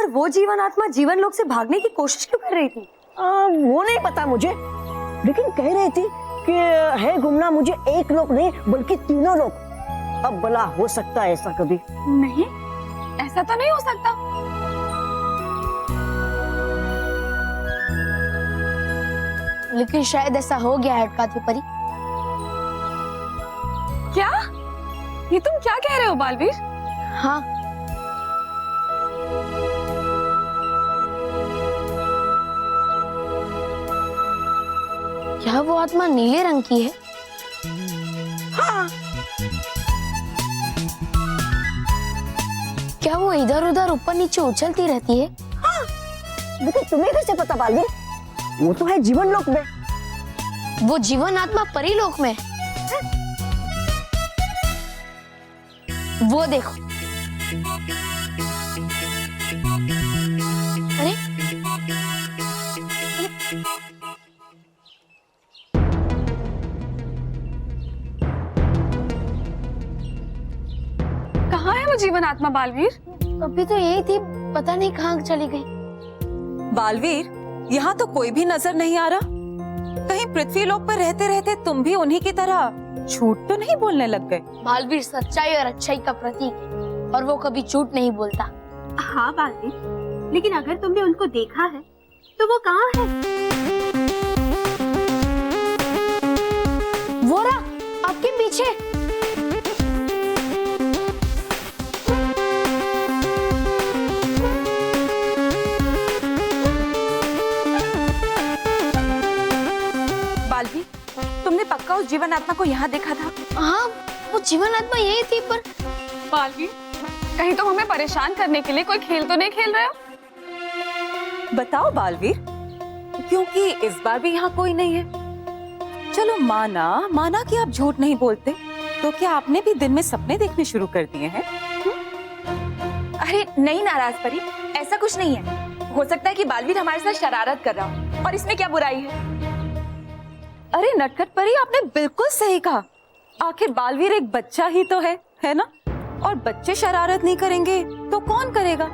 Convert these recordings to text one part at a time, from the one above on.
वो जीवन आत्मा जीवन लोक से भागने की कोशिश क्यों कर रही थी? वो नहीं पता मुझे, लेकिन कह रही थी कि है घूमना मुझे एक लोक नहीं बल्कि तीनों लोक। अब भला हो सकता है ऐसा कभी? नहीं, ऐसा तो नहीं हो सकता। लेकिन शायद ऐसा हो गया है अटकाती परी। क्या? ये तुम क्या कह रहे हो बालवीर? हाँ, क्या वो आत्मा नीले रंग की है? हाँ। क्या वो इधर उधर ऊपर नीचे उछलती रहती है? हाँ। लेकिन तुम्हें कैसे पता बालवीर? वो तो है जीवन लोक में। वो जीवन आत्मा परीलोक में है। वो देखो। अरे कहाँ है वो जीवन आत्मा बालवीर? अभी तो यही थी, पता नहीं कहाँ चली गई। बालवीर, यहाँ तो कोई भी नजर नहीं आ रहा। कहीं पृथ्वी लोक पर रहते रहते तुम भी उन्हीं की तरह झूठ तो नहीं बोलने लग गए? बालवीर सच्चाई और अच्छाई का प्रतीक है और वो कभी झूठ नहीं बोलता। हाँ बालवीर, लेकिन अगर तुमने उनको देखा है तो वो कहाँ है? वो रहा आपके पीछे। बालवीर, तुमने पक्का उस जीवन आत्मा को यहाँ देखा था? हाँ, वो जीवन आत्मा यही थी, पर बालवीर, कहीं तुम हमें परेशान करने के लिए कोई खेल तो नहीं खेल रहे हो? बताओ बालवीर, क्योंकि इस बार भी यहाँ कोई नहीं है। चलो माना कि आप झूठ नहीं बोलते, तो क्या आपने भी दिन में सपने देखने शुरू कर दिए हैं? अरे नहीं नाराज परी, ऐसा कुछ नहीं है। हो सकता है कि बालवीर हमारे साथ शरारत कर रहा हो, और इसमें क्या बुराई है? अरे नटखट परी, आपने बिल्कुल सही कहा। आखिर बालवीर एक बच्चा ही तो है ना? और बच्चे शरारत नहीं करेंगे तो कौन करेगा?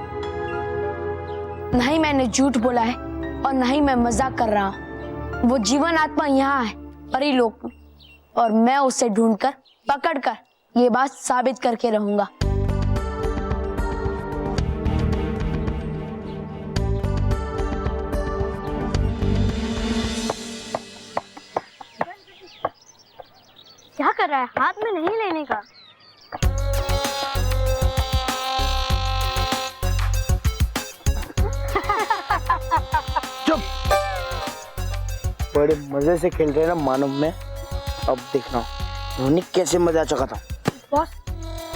नहीं मैंने झूठ बोला है और नहीं मैं मजाक कर रहा हूँ। वो जीवन आत्मा यहाँ है परीलोक में, और मैं उसे ढूंढकर पकड़कर ये बात साबित करके रहूंगा। क्या कर रहा है? हाथ में नहीं लेने का। चुप! बड़े मजे से खेल रहे ना मानव में। अब देखना उन्होंने कैसे मजा चखा था। बॉस,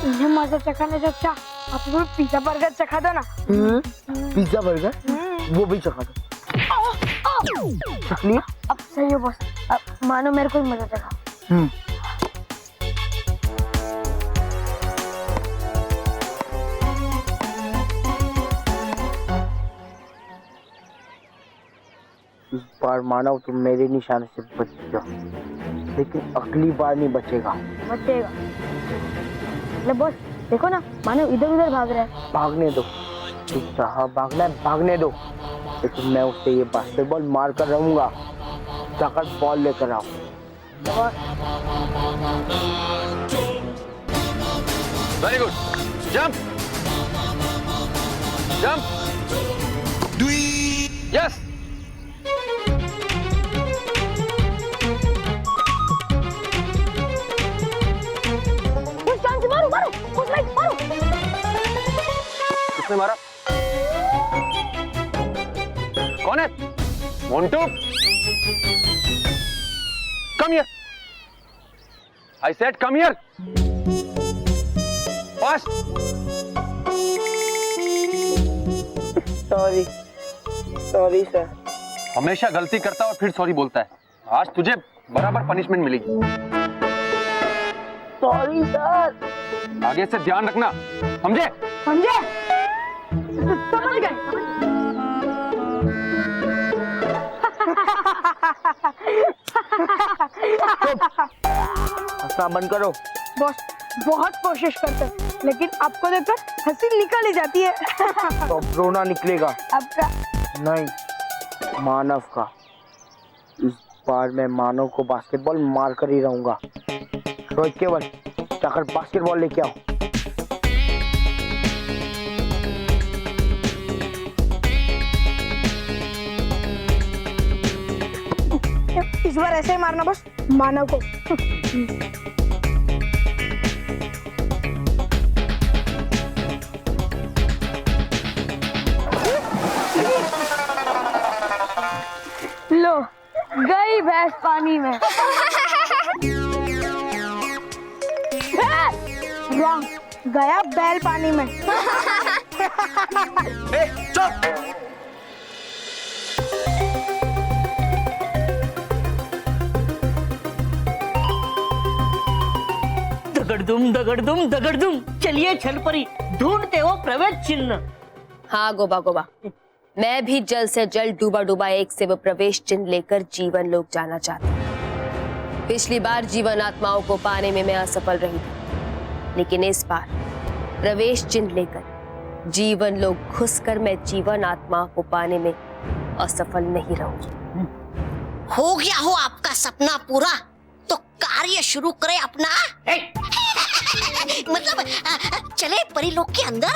इन्हें मजा चखाने से अच्छा आप लोग पिज्जा बर्गर चखा दो ना। पिज्जा बर्गर वो भी चखा दो। चखलिए? अब सही हो बॉस, अब मानो मेरे को ही मजा चखा। इस बार मानव तुम मेरे निशाने से बच जाओ, लेकिन अगली बार नहीं बचेगा। बचेगा। ले बॉस, देखो ना मानव इधर उधर भाग रहा है। भागने दो, जिस तरह भागना है भागने दो, लेकिन मैं उससे ये बास्केटबॉल मार कर रहूंगा। जाकर बॉल लेकर आओ। Very good, jump jump, yes. मारो मारो, मारो। किसने मारा? कौन है? Montu, come here. I said come here fast. Sorry sir. हमेशा गलती करता है और फिर सॉरी बोलता है। आज तुझे बराबर पनिशमेंट मिलेगी। Sorry sir. आगे से ध्यान रखना, समझे? समझे? समझ गए। हंसना बंद करो। बॉस, बहुत कोशिश करते हैं, लेकिन आपको देखकर हंसी निकल ही जाती है। तो अब रोना निकलेगा। आपका नहीं, मानव का। इस बार मैं मानव को बास्केटबॉल मार कर ही रहूंगा। रोहित केवल जाकर बास्केटबॉल लेके आओ। इस बार ऐसे ही मारना बस मानव को। लो गई भैंस पानी में। रॉन्ग, गया बैल पानी में। चुप। दगड़दुम दगड़दुम। चलिए छलपरी, ढूंढते हो प्रवेश चिन्ह। हाँ गोबा गोबा, मैं भी जल्द से जल्द डूबा डूबा एक से वो प्रवेश चिन्ह लेकर जीवन लोक जाना चाहती हूँ। पिछली बार जीवन आत्माओं को पाने में मैं असफल रही थी, लेकिन इस बार प्रवेश चिन्ह लेकर जीवन लोक घुसकर मैं जीवन आत्माओं को पाने में असफल नहीं रहूंगी। हो गया हो आपका सपना पूरा, तो कार्य शुरू करें अपना। मतलब चले परीलोक के अंदर।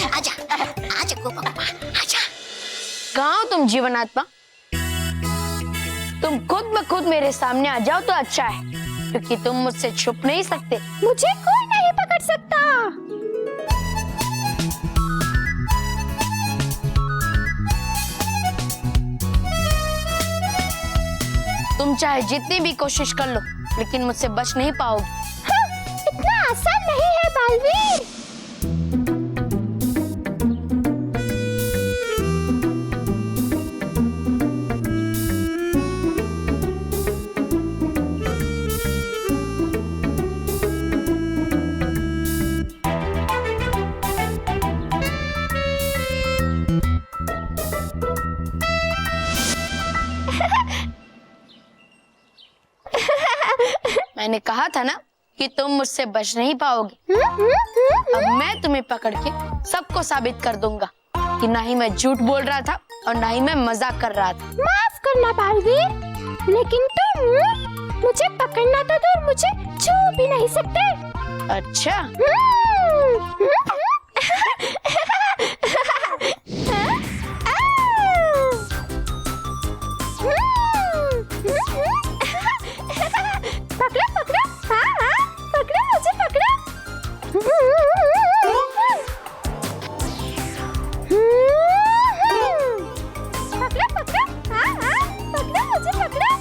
आजा आजा गोपा आजा। कहाँ हो तुम जीवन आत्मा? तुम खुद ब खुद मेरे सामने आ जाओ तो अच्छा है, क्योंकि तुम मुझसे छुप नहीं सकते। मुझे कोई नहीं पकड़ सकता। तुम चाहे जितनी भी कोशिश कर लो, लेकिन मुझसे बच नहीं पाओगी। हाँ, इतना आसान नहीं है बालवीर। मैंने कहा था ना कि तुम मुझसे बच नहीं पाओगी। अब मैं तुम्हें पकड़ के सबको साबित कर दूंगा कि ना ही मैं झूठ बोल रहा था और ना ही मैं मजाक कर रहा था। माफ करना बालवीर, लेकिन तुम मुझे पकड़ना तो दूर, मुझे छू भी नहीं सकते। अच्छा, पकड़ो पकड़ो, हाँ हाँ पकड़ो, मुझे पकड़ो। पकड़ो पकड़ो, हाँ हाँ पकड़ो, मुझे पकड़ो।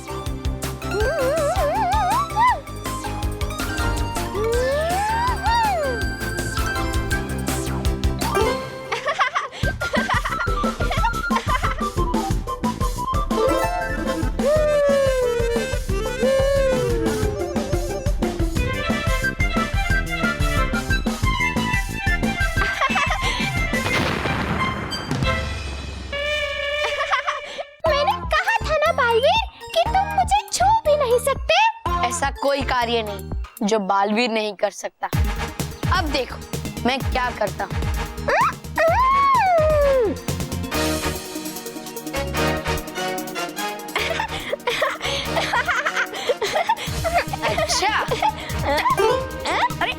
ऐसा कोई कार्य नहीं जो बालवीर नहीं कर सकता। अब देखो मैं क्या करता हूँ। अच्छा, अरे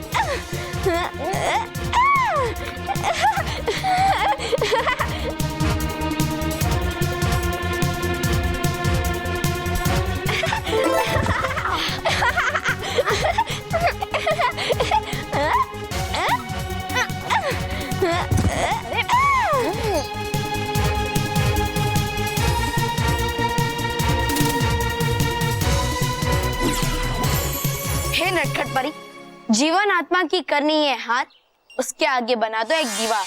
हे नटखट परी, जीवन आत्मा की करनी है हाथ, उसके आगे बना दो एक दीवार।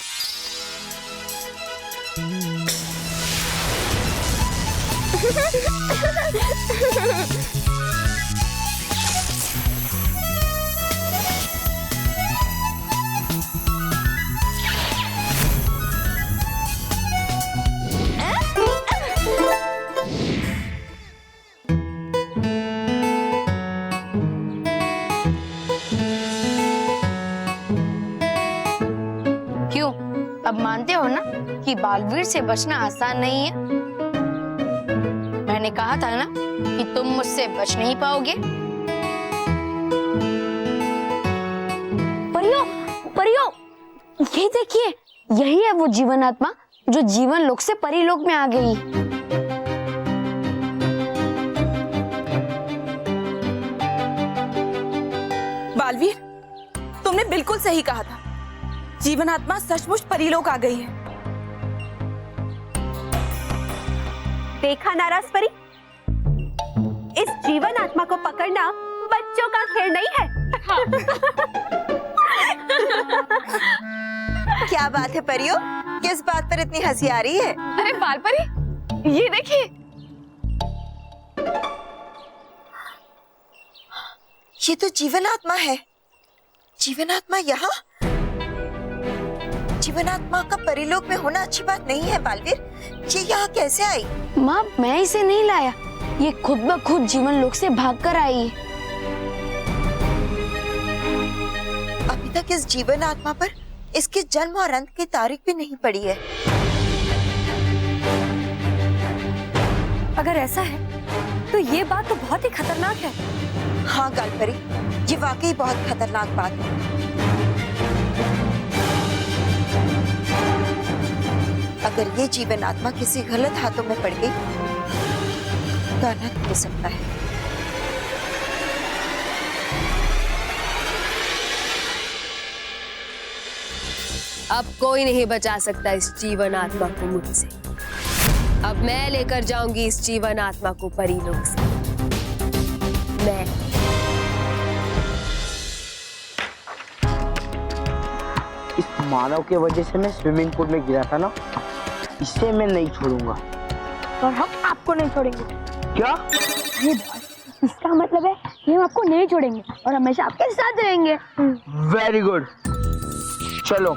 अब मानते हो ना कि बालवीर से बचना आसान नहीं है। मैंने कहा था ना कि तुम मुझसे बच नहीं पाओगे। परियों, परियों, ये देखिए, यही है वो जीवन आत्मा जो जीवन लोक से परीलोक में आ गई। बालवीर, तुमने बिल्कुल सही कहा था। जीवन आत्मा सचमुच परीलोक आ गई है। देखा नाराज परी, इस जीवन आत्मा को पकड़ना बच्चों का खेल नहीं है। क्या बात है परियों, किस बात पर इतनी हंसी आ रही है? अरे बालपरी, ये देखिए। ये तो जीवन आत्मा है। जीवन आत्मा यहाँ? जीवन आत्मा का परिलोक में होना अच्छी बात नहीं है बालवीर। ये यहाँ कैसे आई? माँ, मैं इसे नहीं लाया, ये खुद ब खुद जीवन लोक से भागकर आई है। अभी तक इस जीवन आत्मा पर इसके जन्म और अंत की तारीख भी नहीं पड़ी है। अगर ऐसा है तो ये बात तो बहुत ही खतरनाक है। हाँ गालपरी, ये वाकई बहुत खतरनाक बात है। अगर ये जीवन आत्मा किसी गलत हाथों में पड़ गई तो अनंत हो सकता है। अब कोई नहीं बचा सकता इस जीवन आत्मा को मुझसे। अब मैं लेकर जाऊंगी इस जीवन आत्मा को परीलोक से। मैं इस मानव के वजह से मैं स्विमिंग पूल में गिरा था ना, इसे मैं नहीं छोड़ूंगा। और हम आपको नहीं छोड़ेंगे। क्या? अरे इसका मतलब है कि हम आपको नहीं छोड़ेंगे और हमेशा आपके साथ रहेंगे। वेरी गुड, चलो।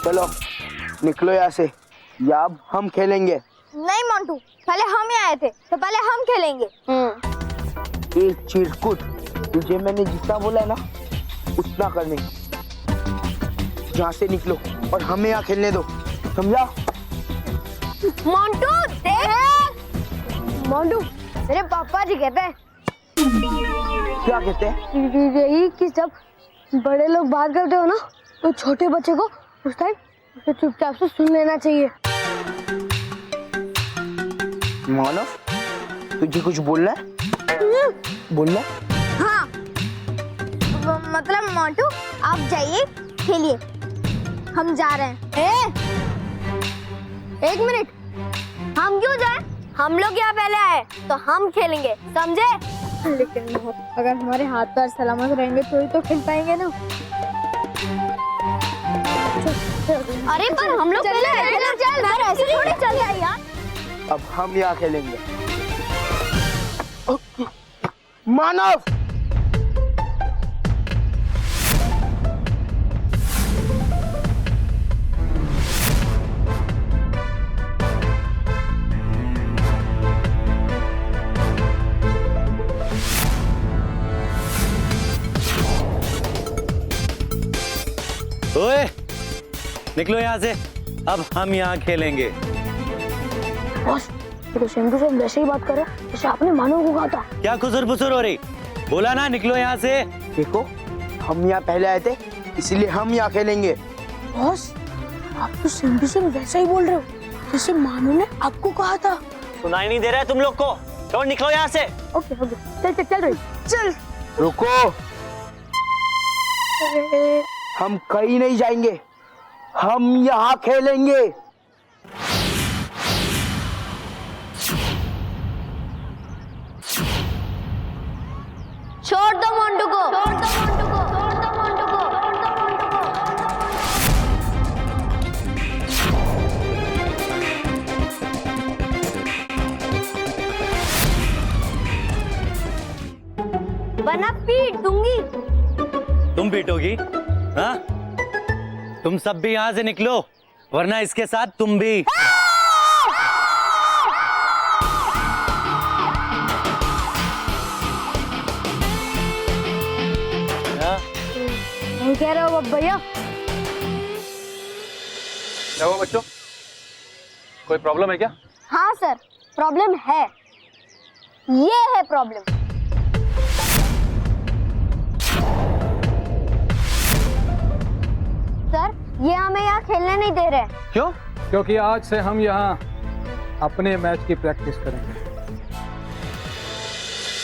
चलो निकलो यहाँ से, या अब हम खेलेंगे। नहीं मोंटू, पहले हम ही आए थे तो पहले हम खेलेंगे। एक चिरकुट, तुझे मैंने जितना बोला है ना उतना करने। यहाँ से निकलो और हमें यहाँ खेलने दो, समझा? मोंटू देख, मोंटू मेरे पापा जी कहते हैं। क्या कहते हैं? यही कि जब बड़े लोग बात करते हो ना तो छोटे बच्चे को उस टाइम उसे चुपचाप से सुन लेना चाहिए। मानव, तुझे कुछ बोलना है? बोलना? हाँ, मतलब मोंटू आप जाइए खेलिए, हम जा रहे हैं। एक मिनट, हम क्यों जाएं? हम लोग यहाँ पहले आए तो हम खेलेंगे, समझे? लेकिन अगर हमारे हाथ पैर सलामत रहेंगे तो खेल पाएंगे ना। अरे पर हम लोग पहले आए थे ना, चल ऐसे थोड़ी चल जाए यार। अब हम यहाँ खेलेंगे। मानव, ओए, निकलो यहाँ से, अब हम यहाँ खेलेंगे। बॉस, ये तो सेम टू सेम वैसे ही बात कर रहा है जैसे आपने मानव को कहा था। क्या खुसर फुसर हो रही? बोला ना निकलो यहाँ से। देखो, हम यहाँ पहले आए थे इसलिए हम यहाँ खेलेंगे। बॉस, आप तो सेम टू सेम वैसा ही बोल रहे हो जैसे मानव ने आपको कहा था। सुनाई नहीं दे रहा है तुम लोग को? तो निकलो यहाँ से। ओके ओके, चल चल चल रही चल। रुको, हम कहीं नहीं जाएंगे, हम यहाँ खेलेंगे। छोड़ दो मोंटू को, छोड़ दो मोंटू को, छोड़ दो मोंटू को, छोड़ दो मोंटू को। बना पीट दूंगी। तुम पीटोगी? हाँ? तुम सब भी यहाँ से निकलो, वरना इसके साथ तुम भी। छोड़ दो मोंटू को, छोड़ दो मोंटू को, छोड़ दो मोंटू को। बना पीट दूंगी। तुम पीटोगी? हाँ? तुम सब भी यहाँ से निकलो, वरना इसके साथ तुम भी। वरना इसके साथ तुम भी। भैया क्या हुआ बच्चों, कोई प्रॉब्लम है क्या? हाँ सर, प्रॉब्लम है। ये है प्रॉब्लम। सर, ये हमें यहाँ खेलने नहीं दे रहे। क्यों? क्योंकि आज से हम यहाँ अपने मैच की प्रैक्टिस करेंगे।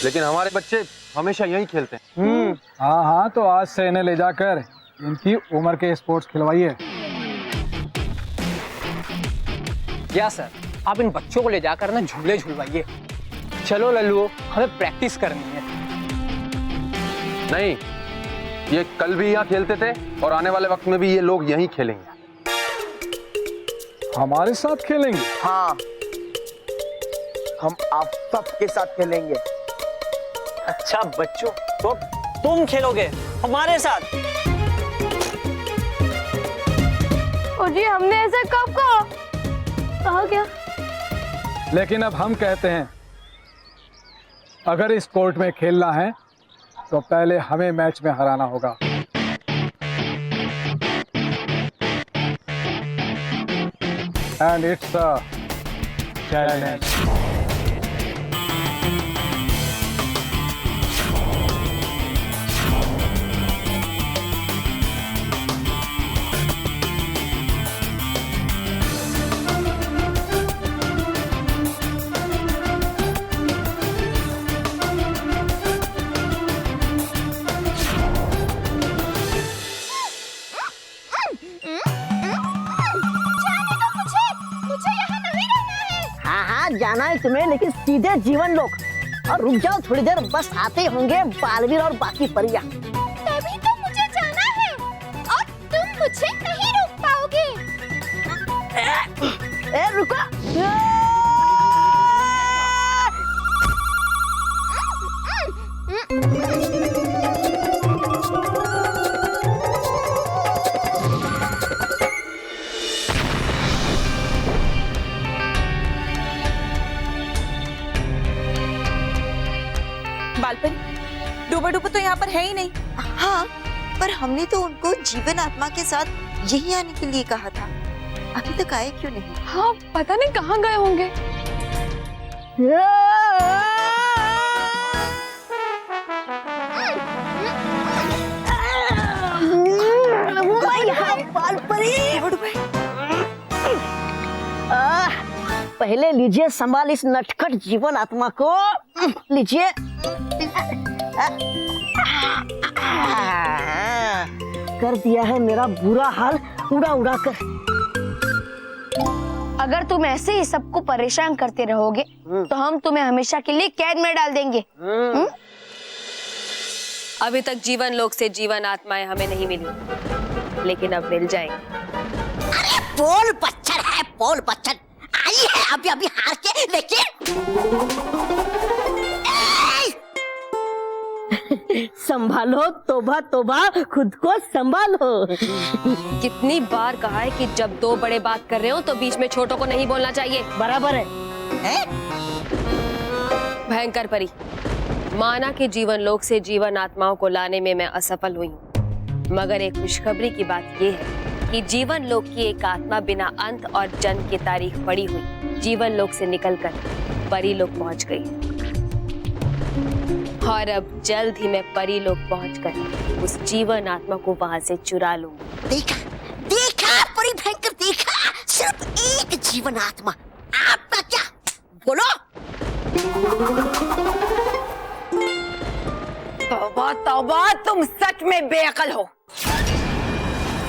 लेकिन हमारे बच्चे हमेशा यहीं खेलते हैं। हाँ हाँ, तो आज से इन्हें ले जाकर इनकी उम्र के स्पोर्ट्स खिलवाइए। या सर, आप इन बच्चों को ले जाकर ना झूले झूलवाइए। चलो लल्लू, हमें प्रैक्टिस करनी है। नहीं, ये कल भी यहाँ खेलते थे और आने वाले वक्त में भी ये लोग यहीं खेलेंगे। हमारे साथ खेलेंगे? हाँ, हम आप सबके साथ खेलेंगे। अच्छा बच्चों, तो तुम खेलोगे हमारे साथ? ओ जी, हमने ऐसा कब कहा? क्या? लेकिन अब हम कहते हैं, अगर इस कोर्ट में खेलना है तो पहले हमें मैच में हराना होगा। And it's a challenge. जाना है तुम्हें, लेकिन सीधे जीवन लोक। और रुक जाओ थोड़ी देर, बस आते होंगे बालवीर और बाकी परियां। तभी तो मुझे जाना है और तुम मुझे नहीं रोक पाओगे। ए रुको। बालपन, डूबा डूबा तो यहाँ पर है ही नहीं। हाँ, पर हमने तो उनको जीवन आत्मा के साथ यही आने के लिए कहा था। अभी तक आए क्यों नहीं? हाँ, पता नहीं कहाँ गए होंगे। पहले लीजिए संभाल इस नटखट जीवन आत्मा को। लीजिए। कर दिया है मेरा बुरा हाल उड़ा उड़ा कर। अगर तुम ऐसे ही सबको परेशान करते रहोगे तो हम तुम्हें हमेशा के लिए कैद में डाल देंगे। अभी तक जीवन लोक से जीवन आत्माएं हमें नहीं मिली, लेकिन अब मिल जाएंगी। अरे पोल पत्थर है, पोल पत्थर आई है अभी अभी हार के, लेकिन संभालो, तोबा तोबा, खुद को संभालो। कितनी बार कहा है कि जब दो बड़े बात कर रहे हो तो बीच में छोटों को नहीं बोलना चाहिए। बराबर है? भयंकर परी, माना कि जीवन लोक से जीवन आत्माओं को लाने में मैं असफल हुई हूँ, मगर एक खुशखबरी की बात ये है कि जीवन लोक की एक आत्मा बिना अंत और जन्म की तारीख पड़ी हुई जीवन लोक से निकलकर परी लोक पहुंच गई। और अब जल्द ही मैं परी लोक पहुंचकर उस जीवन आत्मा को वहां से चुरा लूंगी। देखा देखा परी भयंकर, देखा सिर्फ एक जीवन आत्मा, आपका क्या? बोलो। तौबा तौबा, तुम सच में बेअकल हो।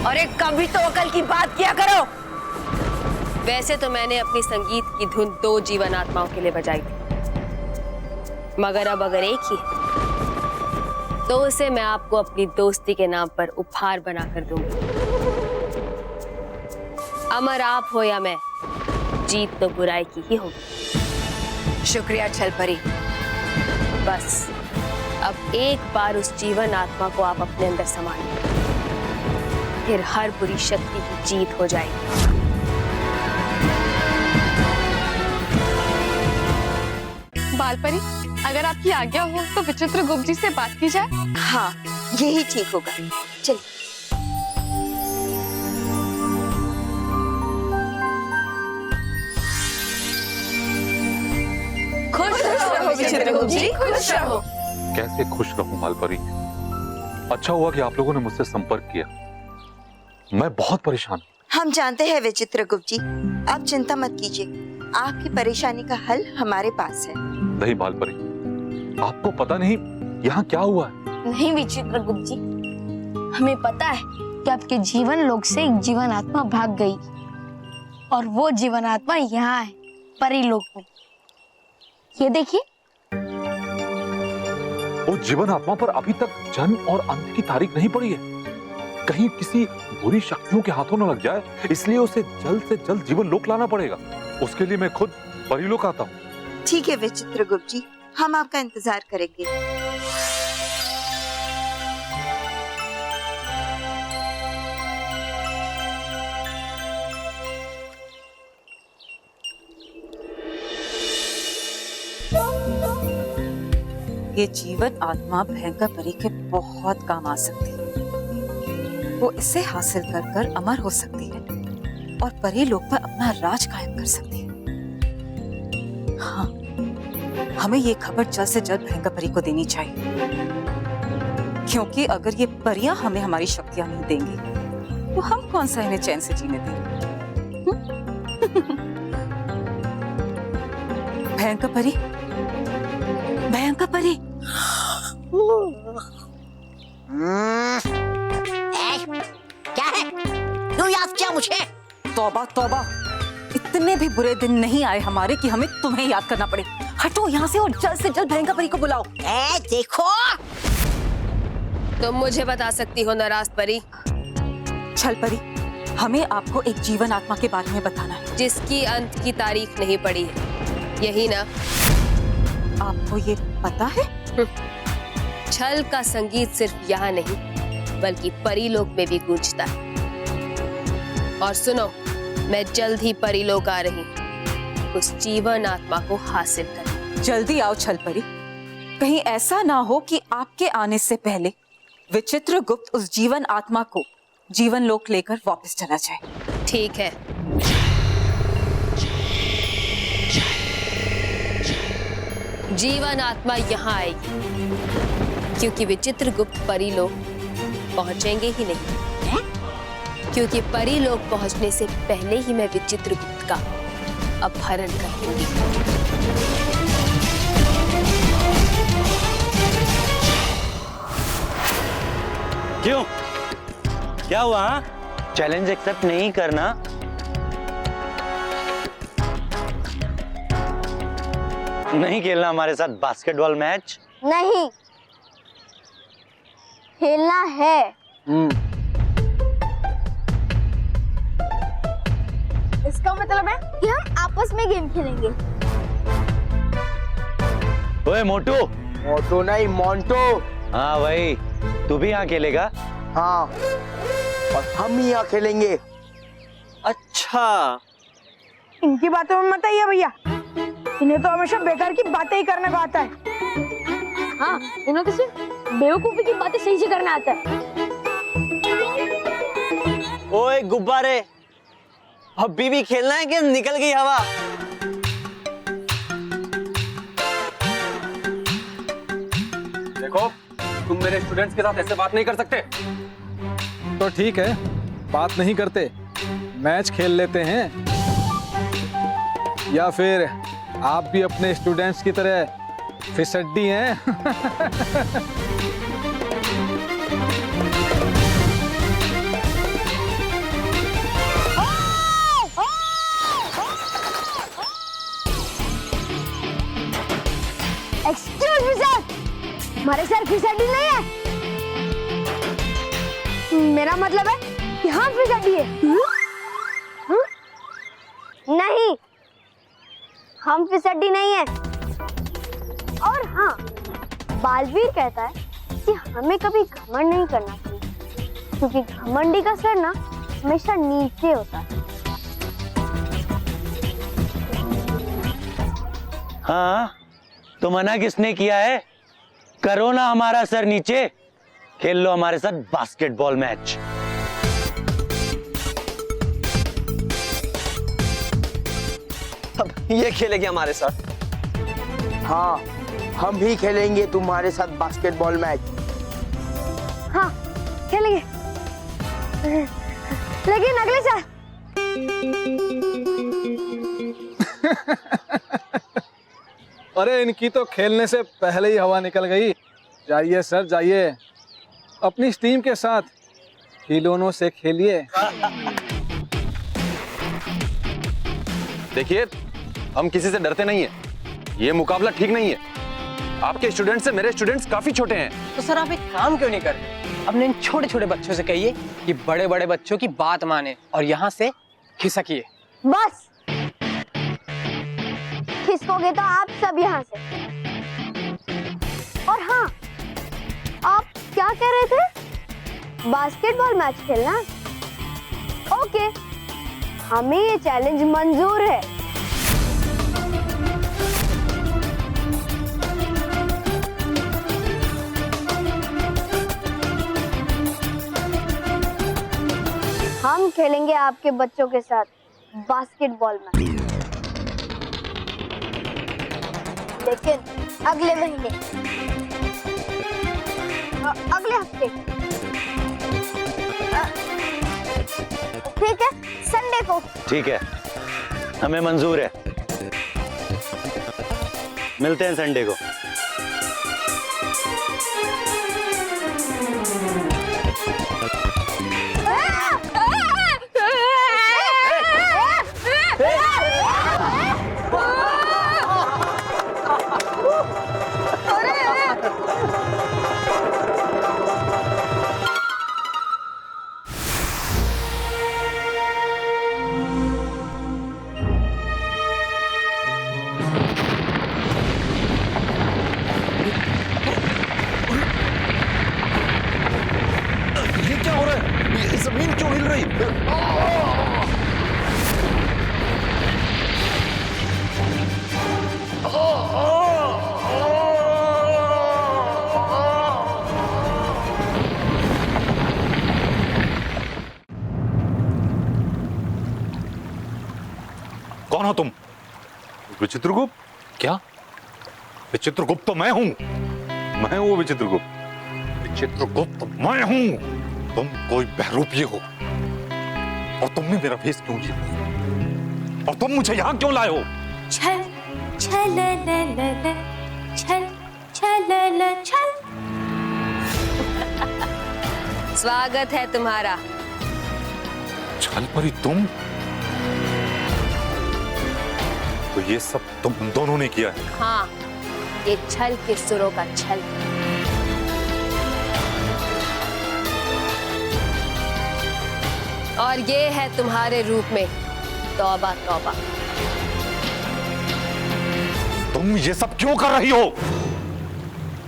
अरे कभी तो अकल की बात किया करो। वैसे तो मैंने अपनी संगीत की धुन दो जीवन आत्माओं के लिए बजाई थी, मगर अब अगर एक ही तो उसे मैं आपको अपनी दोस्ती के नाम पर उपहार बनाकर दूंगी। अमर आप हो या मैं, जीत तो बुराई की ही होगी। शुक्रिया छलपरी। बस अब एक बार उस जीवन आत्मा को आप अपने अंदर संभालिए, फिर हर बुरी शक्ति की जीत हो जाएगी। बालपरी, अगर आपकी आज्ञा हो तो विचित्र गुप्त जी से बात की जाए। हाँ, यही ठीक होगा। चलिए। चित्रगुप्त जी, खुश रहो। कैसे खुश रहूं मालपरी। अच्छा हुआ कि आप लोगों ने मुझसे संपर्क किया, मैं बहुत परेशान हूं। हम जानते हैं विचित्रगुप्त जी, आप चिंता मत कीजिए, आपकी परेशानी का हल हमारे पास है। नहीं मालपरी, आपको पता नहीं यहाँ क्या हुआ है। नहीं विचित्रगुप्त जी, हमें पता है कि आपके जीवन लोक से एक जीवन आत्मा भाग गई और वो जीवन आत्मा यहाँ है परी लोक में। ये देखिए, वो जीवन आत्मा पर अभी तक जन्म और अंत की तारीख नहीं पड़ी है। कहीं किसी बुरी शक्तियों के हाथों न लग जाए, इसलिए उसे जल्द से जल्द जीवन लोक लाना पड़ेगा। उसके लिए मैं खुद परीलोक आता हूँ। ठीक है विचित्रगुप्त जी, हम आपका इंतजार करेंगे। ये जीवन आत्मा भयंकर परी के बहुत काम आ सकती है। वो इसे हासिल कर कर अमर हो सकती है और परी लोक पर अपना राज कायम कर सकती है। हाँ, हमें ये खबर जल्द से जल्द भयंकर परी को देनी चाहिए, क्योंकि अगर ये परियां हमें हमारी शक्तियां नहीं देंगी तो हम कौन सा इन्हें चैन से जीने देंगे। भयंकर परी, भयंकर परी। क्या है? क्यों याद किया मुझे? तौबा तौबा, इतने भी बुरे दिन नहीं आए हमारे कि हमें तुम्हें याद करना पड़े। हटो यहाँ से और जल्द से जल्द भयंकर परी को बुलाओ। देखो, तुम मुझे बता सकती हो नाराज परी? छल परी, हमें आपको एक जीवन आत्मा के बारे में बताना है जिसकी अंत की तारीख नहीं पड़ी है, यही ना? आपको ये पता है? छल का संगीत सिर्फ यहाँ नहीं बल्कि परीलोक में भी गूंजता है। और सुनो, मैं जल्द ही परीलोक आ रही हूँ उस जीवन आत्मा को हासिल कर। जल्दी आओ छल परी, कहीं ऐसा ना हो कि आपके आने से पहले विचित्रगुप्त उस जीवन आत्मा को जीवन लोक लेकर वापस चला जाए। ठीक है। जीवन आत्मा यहाँ आएगी क्योंकि विचित्रगुप्त परीलोक पहुंचेंगे ही नहीं, क्योंकि परीलोक पहुंचने से पहले ही मैं विचित्रगुप्त का अपहरण कर दूंगी। क्यों? क्या हुआ? चैलेंज एक्सेप्ट नहीं करना? नहीं खेलना हमारे साथ बास्केटबॉल मैच? नहीं, खेलना है। इसका मतलब है कि हम आपस में गेम खेलेंगे। ओए मोटू। मोटू नहीं, मोंटू। हाँ भाई, तू भी यहाँ खेलेगा? हाँ, और हम ही यहाँ खेलेंगे। अच्छा, इनकी बातों में मत आइए भैया, इन्हें तो हमेशा बेकार की बातें ही करने को आता है। हाँ, इन्हें तो सिर्फ बेवकूफी की बातें सही से करना आता है। ओए गुब्बारे, अभी भी खेलना है कि निकल गई हवा? देखो, तुम मेरे स्टूडेंट्स के साथ ऐसे बात नहीं कर सकते। तो ठीक है, बात नहीं करते, मैच खेल लेते हैं। या फिर आप भी अपने स्टूडेंट्स की तरह फिसड्डी हैं? एक्सक्यूज मी सर, हमारे सर फिसड्डी नहीं है। मेरा मतलब है कि हम फिसड्डी है। नहीं, हम फिसड्डी नहीं है। और हाँ, बालवीर कहता है कि हमें कभी घमंड नहीं करना चाहिए, क्योंकि घमंडी का सर ना हमेशा नीचे होता है। हाँ, तो मना किसने किया है? करो ना हमारा सर नीचे, खेल लो हमारे साथ बास्केटबॉल मैच। अब ये खेलेगी हमारे साथ? हाँ, हम भी खेलेंगे तुम्हारे साथ बास्केटबॉल मैच। हाँ खेलेंगे, लेकिन अगले साल। अरे इनकी तो खेलने से पहले ही हवा निकल गई। जाइए सर जाइए, अपनी टीम के साथ खिलौनों से खेलिए। देखिए, हम किसी से डरते नहीं है, ये मुकाबला ठीक नहीं है। आपके स्टूडेंट से मेरे स्टूडेंट्स काफी छोटे हैं। तो सर आप एक काम क्यों नहीं करते, अपने इन छोटे छोटे बच्चों से कहिए कि बड़े बड़े बच्चों की बात माने और यहाँ से खिसकिए। बस खिसकोगे तो आप सब यहाँ से। और हाँ, आप क्या कह रहे थे? बास्केटबॉल मैच खेलना? ओके, हमें ये चैलेंज मंजूर है। हम खेलेंगे आपके बच्चों के साथ बास्केटबॉल मैच, लेकिन अगले महीने, अगले हफ्ते। ठीक है, संडे को। ठीक है, हमें मंजूर है। मिलते हैं संडे को। जमीन क्यों हिल रही? कौन हो तुम? विचित्रगुप्त? क्या? विचित्रगुप्त तो मैं हूं, मैं हूं विचित्रगुप्त। विचित्रगुप्त मैं हूं। तुम कोई बहरूपिये हो और तुमने मेरा फेस क्यों लिया और तुम मुझे यहाँ क्यों लाए हो? छल छल छल छल छल। स्वागत है तुम्हारा। छल परी तुम? तो ये सब तुम दोनों ने किया है? हाँ, ये छल के सुरों का छल। और ये है तुम्हारे रूप में तौबा तौबा। तुम ये सब क्यों कर रही हो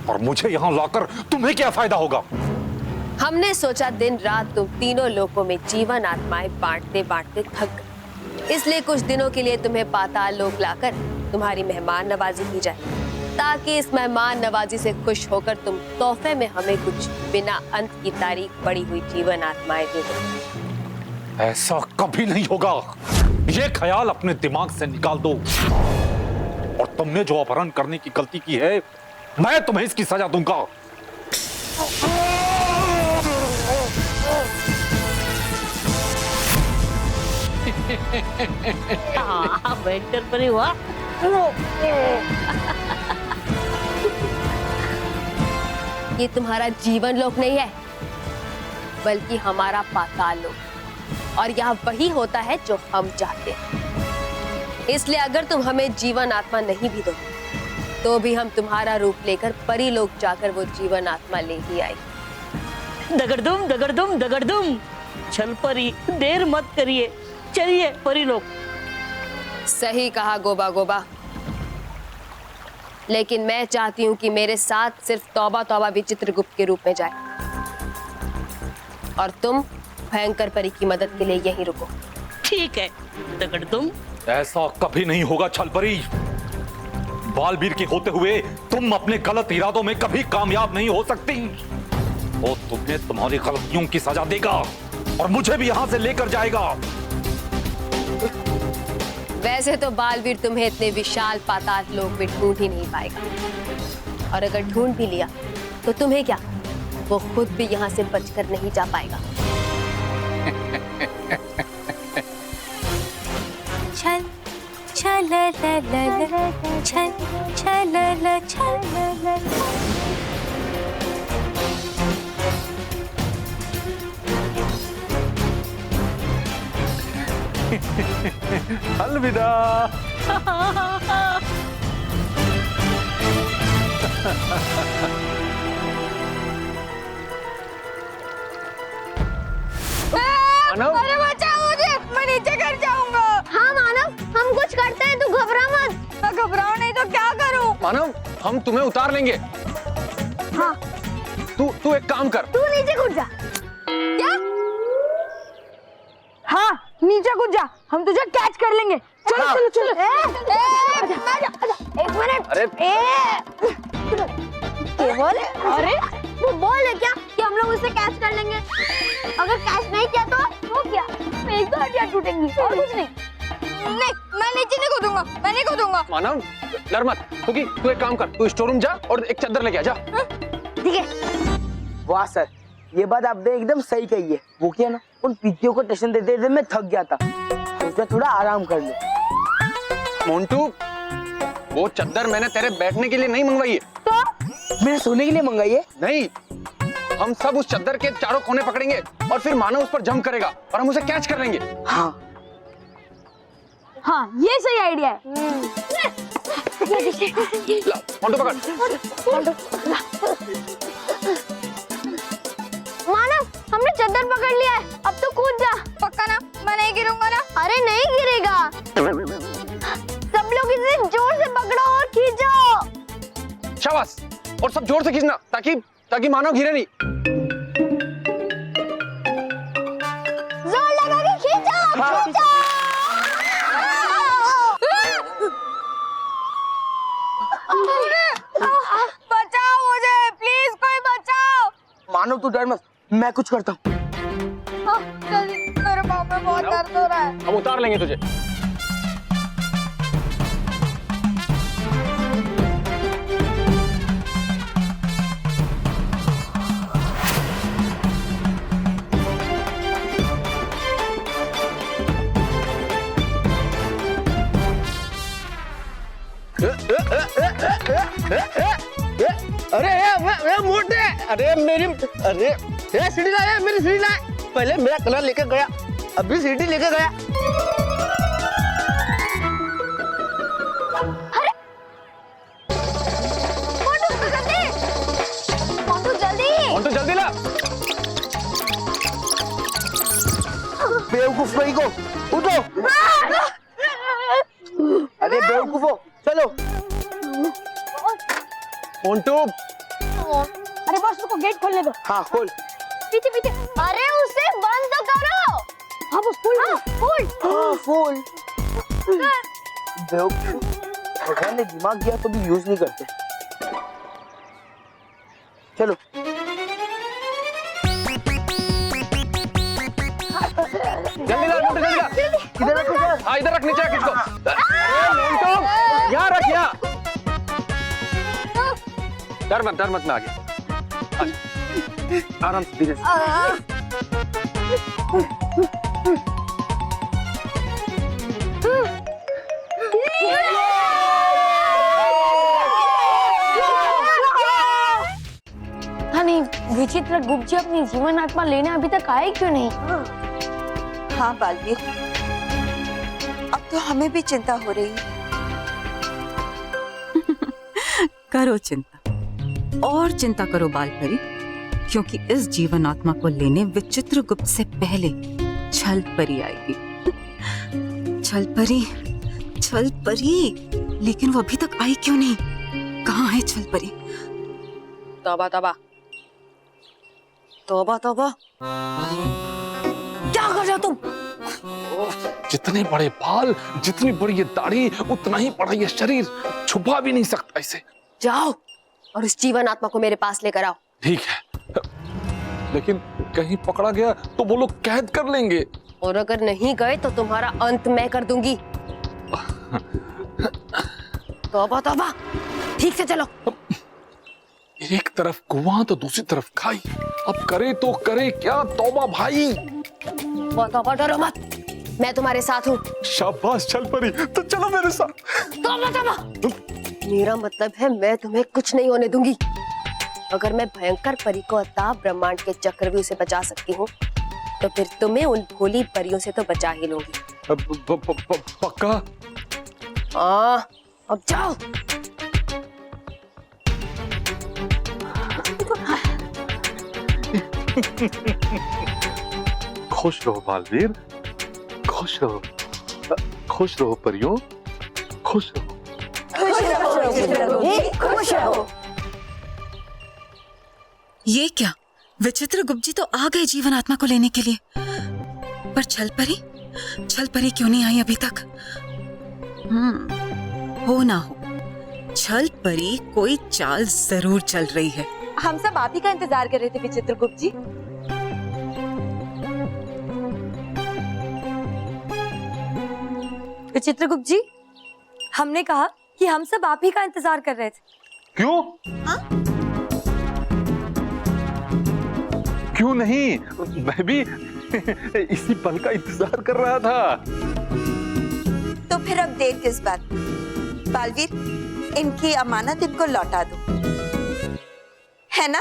और मुझे यहाँ लाकर तुम्हें क्या फायदा होगा? हमने सोचा दिन रात तुम तीनों लोकों में जीवन आत्माएं बांटते बांटते थक गए, इसलिए कुछ दिनों के लिए तुम्हें पाताल लोक लाकर तुम्हारी मेहमान नवाजी की जाए, ताकि इस मेहमान नवाजी से खुश होकर तुम तोहफे में हमें कुछ बिना अंत की तारीख पड़ी हुई जीवन आत्माएं दे दो। ऐसा कभी नहीं होगा, ये ख्याल अपने दिमाग से निकाल दो। और तुमने जो अपहरण करने की गलती की है, मैं तुम्हें इसकी सजा दूंगा। वेंटर पर ही हुआ। ये तुम्हारा जीवन लोक नहीं है, बल्कि हमारा पाताल लोक, और यहाँ वही होता है जो हम चाहते हैं। इसलिए अगर तुम हमें जीवन आत्मा नहीं भी दोगे, तो भी हम तुम्हारा रूप लेकर परी लोक जाकर वो जीवन आत्मा ले ही आएगी। दगड़दुम दगड़दुम दगड़दुम, छल परी देर मत करिए, चलिए परी लोक। सही कहा गोबा गोबा, लेकिन मैं चाहती हूँ कि मेरे साथ सिर्फ तौबा तौबा विचित्रगुप्त के रूप में जाए, और तुम भयंकर परी की मदद के लिए यहीं रुको। ठीक है दगड़दुम। ऐसा कभी नहीं होगा छल परी। बालवीर के होते हुए तुम अपने गलत इरादों में कभी कामयाब नहीं हो सकती। वो तुम्हें तुम्हारी गलतियों की सजा देगा और मुझे भी यहाँ से लेकर जाएगा। वैसे तो बालवीर तुम्हें इतने विशाल पाताल लोक में ढूंढ ही नहीं पाएगा, और अगर ढूंढ भी लिया तो तुम्हें क्या, वो खुद भी यहाँ से बचकर नहीं जा पाएगा। छल छल ल ल छल छल ल छल। अलविदा। मानव, अरे बचाओ मुझे, मैं नीचे गिर जाऊंगा। हाँ मानव, हम कुछ करते हैं, तू घबरा मत। मैं घबराऊं नहीं तो क्या करूं? मानव, हम तुम्हें उतार लेंगे। हाँ, तू एक काम कर, तू नीचे कूद जा। क्या? हाँ, नीचे कूद जा, हम तुझे कैच कर लेंगे। चलो हाँ। चलो चलो। एक मिनट। अरे केवल, अरे वो बोल है क्या कि हम लोग उसे कैच कर लेंगे? अगर कैच नहीं किया तो क्या? मेरी तो हड्डियां टूटेंगी और कुछ नहीं। नहीं, मैं नीचे नहीं कूदूंगा, मैं नहीं कूदूंगा। मानव, डर मत। तू एक काम कर, तू स्टोर रूम जा और एक चादर लेके आ जा। ठीक है। वाह सर, ये बात आपने एकदम सही कही है। वो क्या ना, उन पीतियों को टेंशन देते देते मैं थक गया था, सोचा थोड़ा आराम कर ले। मोंटू, वो चादर मैंने तेरे बैठने के लिए नहीं मंगवाई है। तो मैंने सोने के लिए मंगाई है। नहीं, हम सब उस चादर के चारों कोने पकड़ेंगे और फिर मानव उस पर जंप करेगा और हम उसे कैच कर लेंगे। हाँ हाँ, ये सही आइडिया है। ला, मोंटू पकड़। मानव, हमने चादर पकड़ लिया है, अब तो कूद जा। पक्का ना? मैं नहीं गिरूंगा ना? अरे नहीं गिरेगा। सब लोग इसे जोर से पकड़ो और खींचो। शाबाश, और सब जोर से खींचना ताकि मानव गिरे नहीं। जोर लगा के खींचो। हाँ। खींचो। बचाओ मुझे, प्लीज कोई बचाओ। मानो तू डर मत, मैं कुछ करता हूँ। जल्दी, मेरे पाँव में बहुत दर्द हो रहा है। हम उतार लेंगे तुझे। अरे मोटे, अरे मेरी, अरे सीढ़ी लाया, मेरी सीढ़ी लाया। पहले मेरा कलर लेके गया, अभी सीढ़ी लेके गया। मोंटू जल्दी ला। बेवकूफ भाई को उठो। अरे बेवकूफो, चलो। मोंटू, अरे बॉस, उसको गेट खोलने दो। हाँ खोल। पीछे पीछे। अरे उसे बंद तो करो। हाँ बस खोल। हाँ खोल। बेवकूफ, भगवान ने दिमाग दिया तो भी यूज नहीं करते। चलो। जल्दी ला मोंटू, जल्दी ला। इधर रखो सर। हाँ इधर रख, नीचे रख इसको। अरे मोंटू, यहाँ रख, यहाँ। डर मत मैं आ गया। आराम से, धीरे से। नहीं, विचित्र गुप्त जी अपनी जीवन आत्मा लेने अभी तक आए क्यों नहीं? हाँ बालवीर, अब तो हमें भी चिंता हो रही है। करो चिंता, और चिंता करो बालपरी, क्योंकि इस जीवन आत्मा को लेने विचित्र गुप्त से पहले छल परी आएगी। छल परी, लेकिन वो अभी तक आई क्यों नहीं? कहाँ है छल परी? तौबा तौबा। तौबा तौबा, क्या कर रहे हो तुम? जितने बड़े बाल, जितनी बड़ी ये दाढ़ी, उतना ही बड़ा ये शरीर, छुपा भी नहीं सकता इसे। जाओ और उस जीवन आत्मा को मेरे पास लेकर आओ। ठीक है, लेकिन कहीं पकड़ा गया तो वो लोग कैद कर लेंगे। और अगर नहीं गए तो तुम्हारा अंत मैं कर दूंगी। तौबा तौबा, ठीक से चलो। एक तरफ कुआं तो दूसरी तरफ खाई, अब करे तो करे क्या? तौबा भाई। तौबा डरो मत, मैं तुम्हारे साथ हूँ। शाबाश चल परी, तो चलो मेरे साथ। तौबा मेरा मतलब है मैं तुम्हें कुछ नहीं होने दूंगी। अगर मैं भयंकर परी को अताप ब्रह्मांड के चक्रव्यूह से बचा सकती हूँ तो फिर तुम्हें उन भोली परियों से तो बचा ही लूंगी। पक्का? हाँ, अब जाओ। खुश रहो बालवीर, खुश रहो, खुश रहो परियों, खुश रहो। खुश रहो। ये क्या, विचित्र गुप्त जी तो आ गए जीवन आत्मा को लेने के लिए, पर छल परी क्यों नहीं आई अभी तक? हो ना हो, छल परी कोई चाल जरूर चल रही है। हम सब आप ही का इंतजार कर रहे थे विचित्र गुप्त जी। विचित्र गुप्त जी, हमने कहा कि हम सब आप ही का इंतजार कर रहे थे। क्यों? क्यों नहीं, मैं भी इसी पल का इंतजार कर रहा था। तो फिर अब देर किस बात? बालवीर, इनकी अमानत इनको लौटा दो, है ना?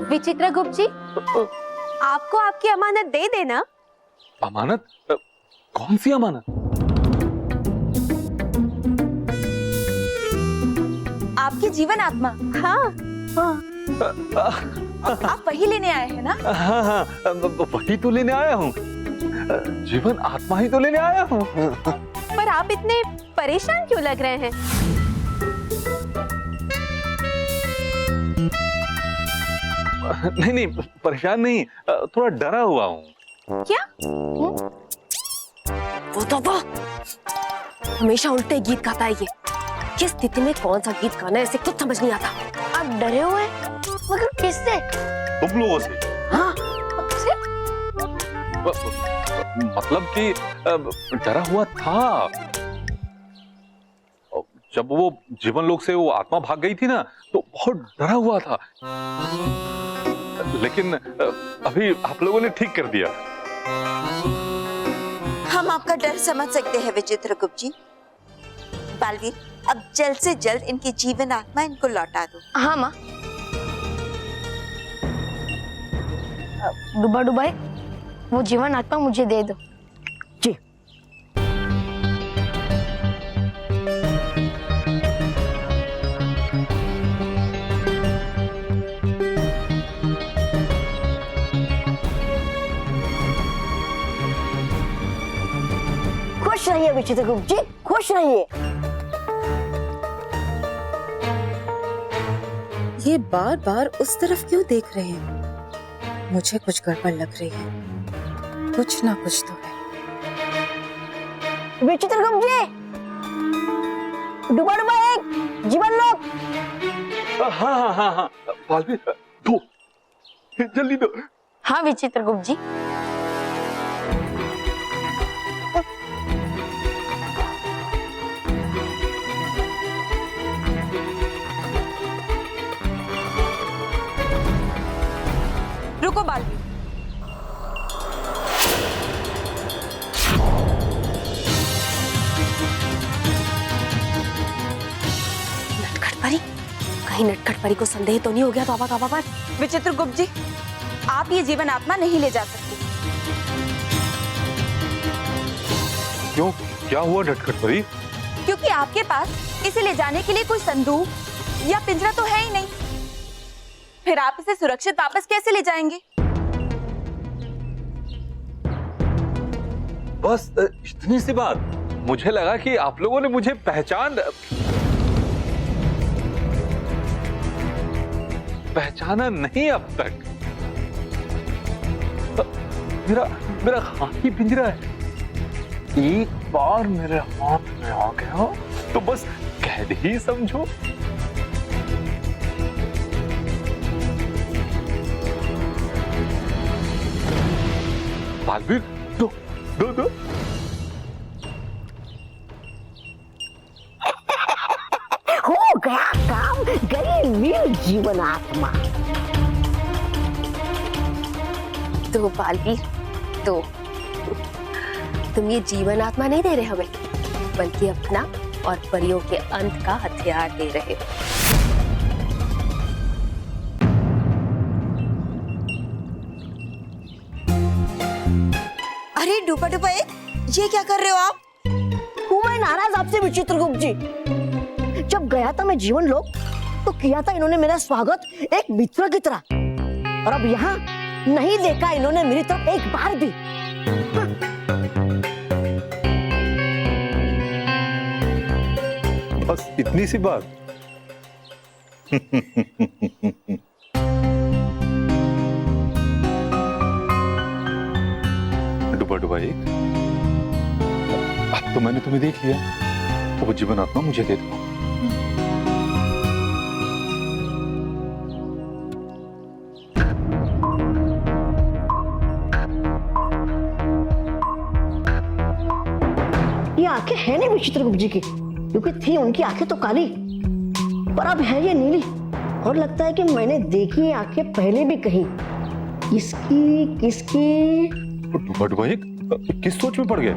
विचित्र गुप्त जी, आपको आपकी अमानत दे देना। अमानत? कौन सी अमानत? आपकी जीवन आत्मा। हाँ, आप वही लेने आए हैं ना? हाँ, वही तो लेने आया हूँ, जीवन आत्मा ही तो लेने आया हूँ। पर आप इतने परेशान क्यों लग रहे हैं? नहीं, परेशान नहीं, थोड़ा डरा हुआ हूँ। क्या? वो तो वो हमेशा उल्टे गीत गाता है ये। किस स्थिति में कौन सा गीत गाना है इसे कुछ समझ नहीं आता। आप डरे हुए मगर किससे? तुम लोगों से। हाँ, मतलब कि डरा हुआ था। जब वो जीवन लोक से वो आत्मा भाग गई थी ना, तो बहुत डरा हुआ था, लेकिन अभी आप लोगों ने ठीक कर दिया। हम आपका डर समझ सकते हैं विचित्र गुप्त जी। बालवीर, अब जल्द से जल्द इनकी जीवन आत्मा इनको लौटा दो। हाँ माँ। डूबा डूबा वो जीवन आत्मा मुझे दे दो। जी। खुश रहिए विचित्र गुप्त जी, खुश रहिए। ये बार बार उस तरफ क्यों देख रहे हैं? मुझे कुछ गड़बड़ लग रही है, कुछ ना कुछ तो है। विचित्र गुप्त जी, डूबा डूबा एक जीवन लोक। हाँ, बालवीर, दो, जल्दी दो। हाँ विचित्र गुप्त जी। रुको बालवीर, नटखट परी, कहीं नटखट परी को संदेह तो नहीं हो गया तौबा तौबा पर? विचित्र गुप्त जी, आप ये जीवन आत्मा नहीं ले जा सकते। क्यों, क्या हुआ नटखट परी? क्योंकि आपके पास इसे ले जाने के लिए कोई संदूक या पिंजरा तो है ही नहीं। फिर आप इसे सुरक्षित वापस कैसे ले जाएंगे? बस इतनी सी बात। मुझे लगा कि आप लोगों ने मुझे पहचाना नहीं अब तक। मेरा हाथी पिंजरा है, एक बार मेरे हाथ में आ गया तो बस कैद ही समझो। बालवीर, दो। जीवन आत्मा। तो बालवीर, तो तुम ये जीवन आत्मा नहीं दे रहे हमें, बल्कि अपना और परियों के अंत का हथियार दे रहे हो। अरे डूबा डूबा एक, ये क्या कर रहे हो आप? हूँ मैं नाराज आपसे विचित्रगुप्त जी। जब गया था मैं जीवन लोक तो किया था इन्होंने मेरा स्वागत एक मित्र की तरह, और अब यहाँ नहीं देखा इन्होंने मेरी तरफ एक बार भी। बस इतनी सी बात। डुबा डुबा एक, अब तो मैंने तुम्हें देख लिया, तो वो जीवन आत्मा मुझे दे दो। ये आंखें हैं नहीं विचित्रगुप्त जी की, क्योंकि थी उनकी आंखें तो काली, पर अब है ये नीली। और लगता है कि मैंने देखी ये आंखें पहले भी कहीं। किसकी? डुबा डुबा एक, किस सोच में पड़ गए?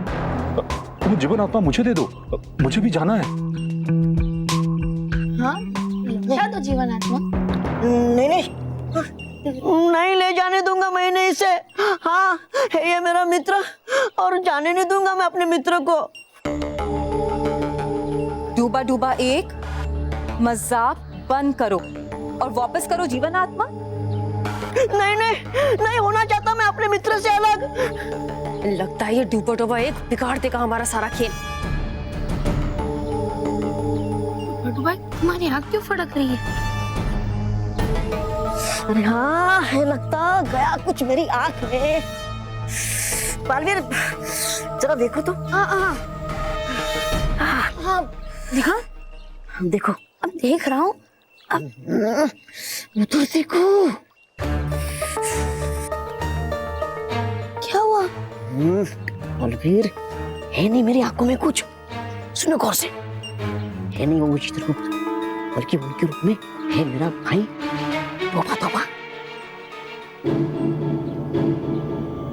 वो जीवन आत्मा मुझे दे दो, मुझे भी जाना है। हाँ, क्या तो जीवन आत्मा? नहीं ले जाने दूंगा मैंने इसे। हाँ, ये मेरा मित्र, और जाने नहीं दूंगा मैं अपने मित्र को। डूबा डूबा एक, मजाक बंद करो और वापस करो जीवन आत्मा। नहीं होना चाहता मैं अपने मित्र से अलग। लगता है ये डूबा डूबा एक बिगाड़ देगा हमारा सारा खेल। भाई तुम्हारी आँख क्यों फड़क रही है? अरे हाँ, है लगता गया कुछ मेरी आंख में। बालवीर जरा देखो तो। हाँ, देखा? देखो, अब देख रहा हूँ। अब तो देखो। क्या हुआ? बालवीर, है नहीं मेरी आंखों में कुछ। सुनो गौर से, है नहीं वो विचित्रगुप्त, बल्कि उनके रूप में है मेरा भाई तोबा तोबा।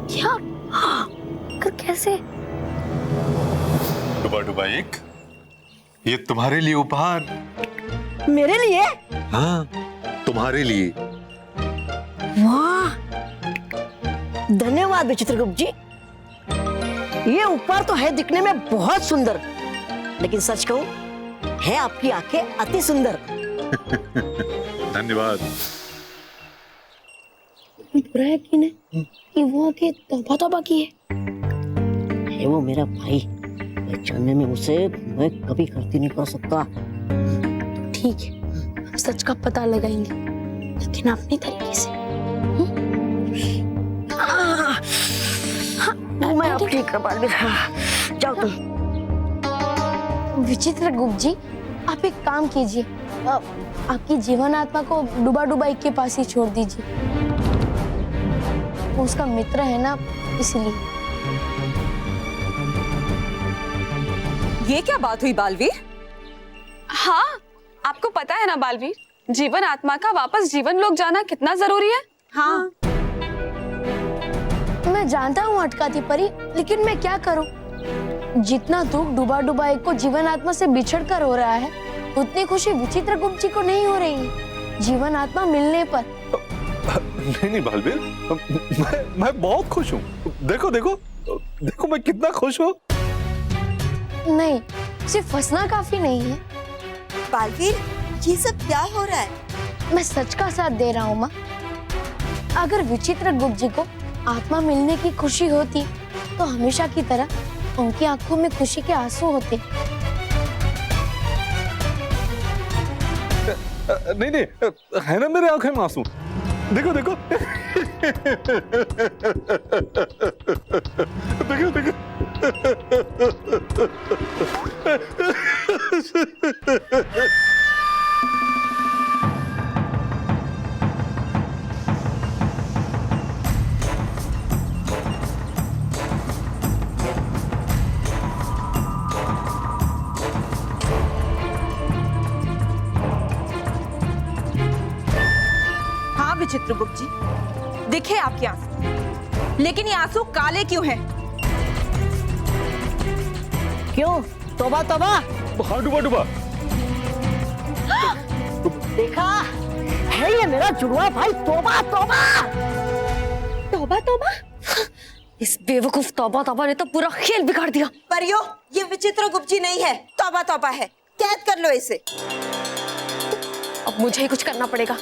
क्या? कर कैसे? डुबा डुबा एक, ये तुम्हारे लिए उपहार। मेरे लिए? हाँ, तुम्हारे लिए। वाह, धन्यवाद विचित्रगुप्त जी। ये उपहार तो है दिखने में बहुत सुंदर, लेकिन सच कहूं है आपकी आंखें अति सुंदर। धन्यवाद। बुरा है कि नहीं कि वो आके तौबा तौबा की है वो मेरा भाई, पहचानने में उसे मैं कभी गलती नहीं कर सकता। ठीक है, हम सच का पता लगाएंगे, लेकिन अपनी तरीके से। मैं अब ठीक कर पा रही। जाओ तुम। विचित्रगुप्त जी, आप एक काम कीजिए, आपकी जीवन आत्मा को डुबा डुबा एक के पास ही छोड़ दीजिए। वो उसका मित्र है ना, इसलिए। ये क्या बात हुई बालवीर? हाँ, आपको पता है ना बालवीर, जीवन आत्मा का वापस जीवन लोक जाना कितना जरूरी है। हाँ, मैं जानता हूँ अटकाती परी, लेकिन मैं क्या करूँ? जितना दुख डुबा डुबा एक को जीवन आत्मा से बिछड़ कर हो रहा है, उतनी खुशी विचित्रगुप्त जी को नहीं हो रही है जीवन आत्मा मिलने पर। नहीं बालवीर, मैं बहुत खुश हूँ। देखो देखो देखो, मैं कितना खुश हूँ। नहीं, सिर्फ हंसना काफी नहीं है। बालवीर, ये सब क्या हो रहा है? मैं सच का साथ दे रहा हूँ माँ। अगर विचित्रगुप्त जी को आत्मा मिलने की खुशी होती, तो हमेशा की तरह उनकी आंखों में खुशी के आंसू होते। नहीं, है ना मेरे आंखें में आंसू। देखो देखो देखो देखो। विचित्रगुप्त जी, दिखे आपके आंसू, लेकिन ये आंसू काले क्यों हैं? क्यों? तौबा तौबा। हाँ डूबा डूबा। देखा है ये मेरा जुड़वा भाई। तौबा तौबा। तौबा तौबा। इस बेवकूफ तौबा तौबा ने तो पूरा खेल बिगाड़ दिया। परियो, ये विचित्रगुप्त जी नहीं है, तौबा तौबा है। कैद कर लो इसे। अब मुझे ही कुछ करना पड़ेगा।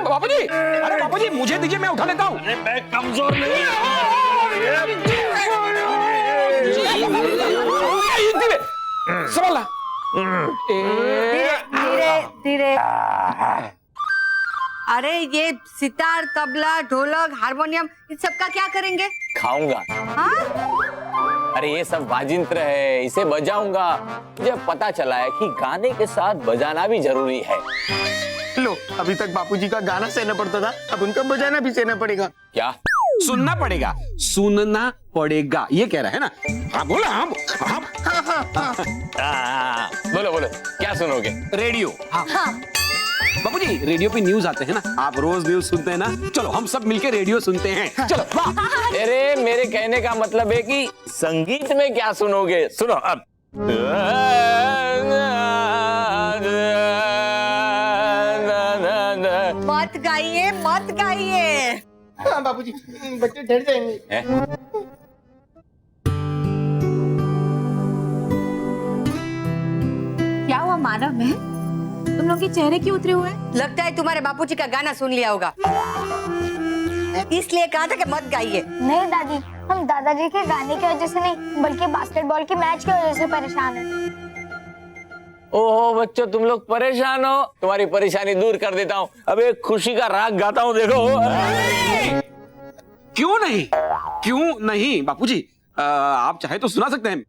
बापूजी, अरे बापूजी मुझे दीजिए, मैं उठा लेता हूँ। अरे मैं कमजोर नहीं। संभालना। धीरे धीरे। अरे ये सितार, तबला, ढोलक, हारमोनियम, इन सबका क्या करेंगे? खाऊंगा। हाँ? अरे ये सब वाजिंत्र है, इसे बजाऊंगा। मुझे पता चला है कि गाने के साथ बजाना भी जरूरी है। लो, अभी तक बापूजी का गाना सहना पड़ता था, अब उनका बजाना भी सहना पड़ेगा। क्या? सुनना पड़ेगा, सुनना पड़ेगा, ये कह रहा है ना? हाँ बोला। हाँ बोलो बोलो, क्या सुनोगे? रेडियो। हाँ बापूजी, रेडियो पे न्यूज आते हैं ना, आप रोज न्यूज सुनते हैं ना? चलो हम सब मिलके रेडियो सुनते हैं। चलो वाह। अरे मेरे कहने का मतलब है कि संगीत में क्या सुनोगे? सुनो अब। मत गाइए, मत गाइए। हाँ बापूजी, बच्चे डर जाएंगे। क्या हुआ मानव में? तुम लोग के चेहरे क्यों उतरे हुए? लगता है तुम्हारे बापूजी का गाना सुन लिया होगा, इसलिए कहा था कि मत गाइए। नहीं दादी, हम दादाजी के गाने की वजह से नहीं, बल्कि बास्केटबॉल के मैच की वजह से परेशान हैं। ओहो बच्चों, तुम लोग परेशान हो, तुम्हारी परेशानी दूर कर देता हूँ। अब एक खुशी का राग गाता हूँ, देखो। क्यों नहीं, क्यों नहीं बापूजी, आप चाहे तो सुना सकते हैं।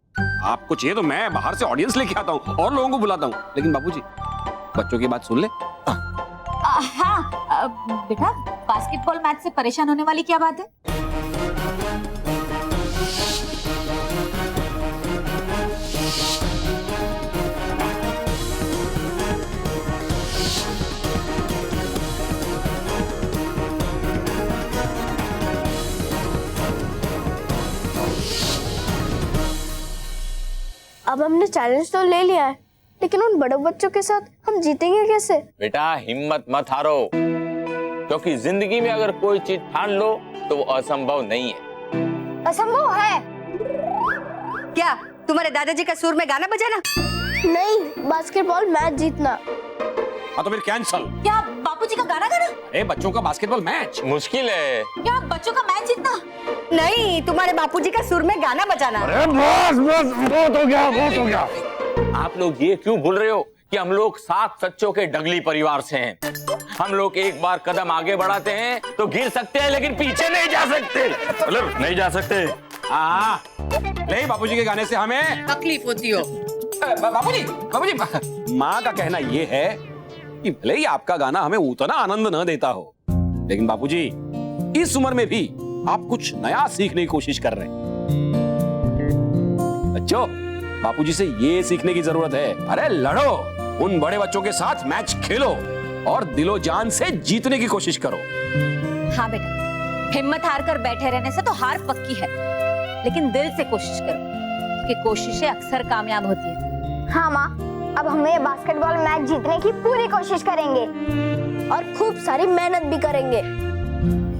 आपको चाहिए तो मैं बाहर से ऑडियंस लेके आता हूँ और लोगों को बुलाता हूँ, लेकिन बापूजी बच्चों की बात सुन ले। हाँ बेटा, बास्केटबॉल मैच से परेशान होने वाली क्या बात है? अब हमने चैलेंज तो ले लिया है, लेकिन उन बड़े बच्चों के साथ हम जीतेंगे कैसे? बेटा हिम्मत मत हारो, क्योंकि जिंदगी में अगर कोई चीज ठान लो तो वो असंभव नहीं है। असंभव है क्या? तुम्हारे दादाजी का सुर में गाना बजाना? नहीं, बास्केटबॉल मैच जीतना। हाँ तो फिर कैंसल। क्या बापूजी का गाना गाना? अरे बच्चों का बास्केटबॉल मैच मुश्किल है। क्या बच्चों का मैच जीतना? नहीं, तुम्हारे बापूजी का सुर में गाना बजाना। अरे बस बस, बहुत हो गया, बहुत हो गया। आप लोग ये क्यों भूल रहे हो कि हम लोग 7 सच्चों के डगली परिवार से हैं। हम लोग एक बार कदम आगे बढ़ाते हैं तो गिर सकते हैं, लेकिन पीछे नहीं जा सकते। मतलब नहीं जा सकते। हाँ, नहीं बापूजी के गाने से हमें तकलीफ होती हो। बापूजी, माँ का कहना ये है कि भले ही आपका गाना हमें उतना आनंद न देता हो, लेकिन बापूजी इस उम्र में भी आप कुछ नया सीखने की कोशिश कर रहे हैं। बच्चों, बापूजी से ये सीखने की जरूरत है। अरे लड़ो, उन बड़े बच्चों के साथ मैच खेलो और दिलो जान से जीतने की कोशिश करो। हाँ बेटा, हिम्मत हार कर बैठे रहने से तो हार पक्की है, लेकिन दिल से कोशिश करो, क्योंकि कोशिशें अक्सर कामयाब होती है। हाँ माँ, अब हमें बास्केटबॉल मैच जीतने की पूरी कोशिश करेंगे और खूब सारी मेहनत भी करेंगे।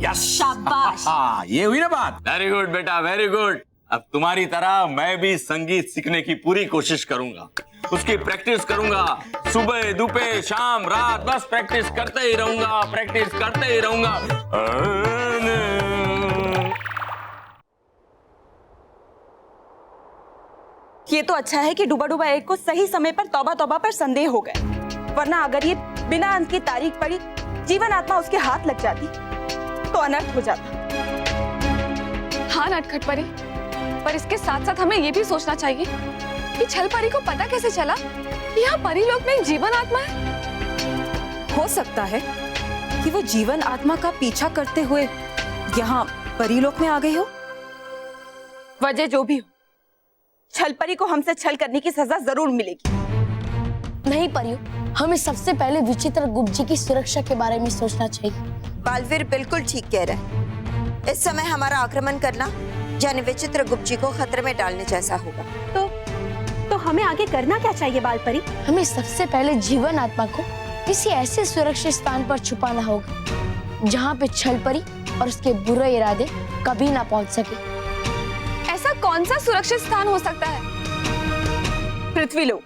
यस, शाबाश। हाँ, ये हुई ना बात। वेरी गुड बेटा, वेरी गुड। अब तुम्हारी तरह मैं भी संगीत सीखने की पूरी कोशिश करूंगा, उसकी प्रैक्टिस करूंगा, सुबह दोपहर शाम रात, बस प्रैक्टिस करते ही रहूंगा, प्रैक्टिस करते ही रहूंगा। ये तो अच्छा है कि डूबा डूबा एक को सही समय पर तौबा तौबा पर संदेह हो गए, वरना अगर ये बिना अंत की तारीख पड़ी जीवन आत्मा उसके हाथ लग जाती तो अनर्थ हो जाता। हाँ नटखट परी, पर इसके साथ साथ हमें ये भी सोचना चाहिए कि छल परी को पता कैसे चला कि यहाँ परी लोक में एक जीवन आत्मा है। हो सकता है कि वो जीवन आत्मा का पीछा करते हुए यहाँ परीलोक में आ गई हो। वजह जो भी हो, छल परी को हमसे छल करने की सजा जरूर मिलेगी। नहीं परियो, हमें सबसे पहले विचित्र गुप्त जी की सुरक्षा के बारे में सोचना चाहिए। बालवीर बिल्कुल ठीक कह रहा है। इस समय हमारा आक्रमण करना यानी विचित्र गुप्त जी को खतरे में डालने जैसा होगा। तो हमें आगे करना क्या चाहिए बालपरी? हमें सबसे पहले जीवन आत्मा को किसी ऐसे सुरक्षित स्थान पर छुपाना होगा जहाँ पे छल परी और उसके बुरे इरादे कभी ना पहुँच सके। ऐसा कौन सा सुरक्षित स्थान हो सकता है? पृथ्वीलोक।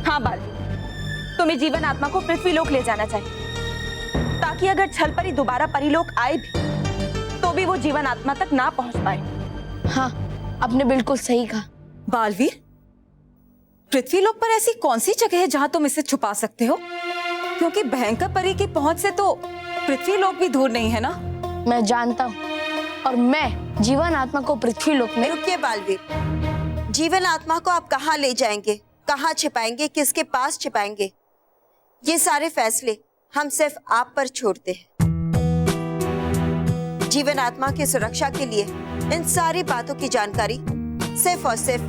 हाँ बालवीर, तुम्हें जीवन आत्मा को पृथ्वीलोक ले जाना चाहिए, ताकि अगर छल परी दोबारा परीलोक आए भी तो भी वो जीवन आत्मा तक ना पहुंच पाए। हाँ, आपने बिल्कुल सही कहा। बालवीर, पृथ्वीलोक पर ऐसी कौन सी जगह है जहां तुम इसे छुपा सकते हो? क्योंकि भयंकर परी की पहुंच से तो पृथ्वीलोक भी दूर नहीं है ना। मैं जानता हूँ, और मैं जीवन आत्मा को पृथ्वीलोक में। रुकिए बालवीर, जीवन आत्मा को आप कहाँ ले जाएंगे, कहाँ छिपाएंगे, किसके पास छिपाएंगे, ये सारे फैसले हम सिर्फ आप पर छोड़ते हैं। जीवन आत्मा की सुरक्षा के लिए इन सारी बातों की जानकारी सिर्फ और सिर्फ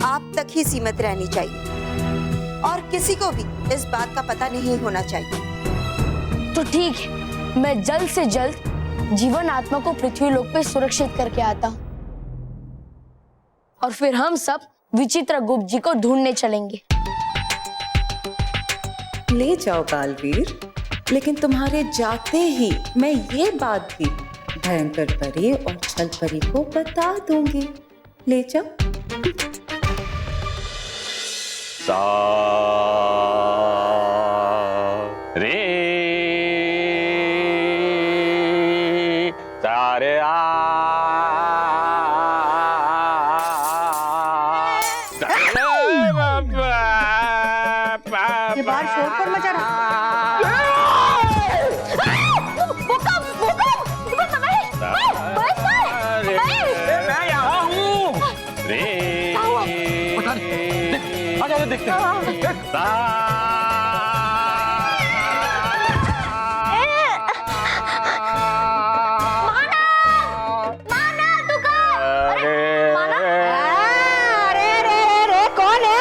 आप तक ही सीमित रहनी चाहिए और किसी को भी इस बात का पता नहीं होना चाहिए। तो ठीक है, मैं जल्द से जल्द जीवन आत्मा को पृथ्वीलोक पे सुरक्षित करके आता हूँ और फिर हम सब विचित्र गुप्त जी को ढूंढने चलेंगे। ले जाओ बालवीर, लेकिन तुम्हारे जाते ही मैं ये बात भी भयंकर परी और छल परी को बता दूंगी। ले जाओ। सा रे सारे आ ये बाहर शोर पर मचा रहा। देखते हैं। कौन है?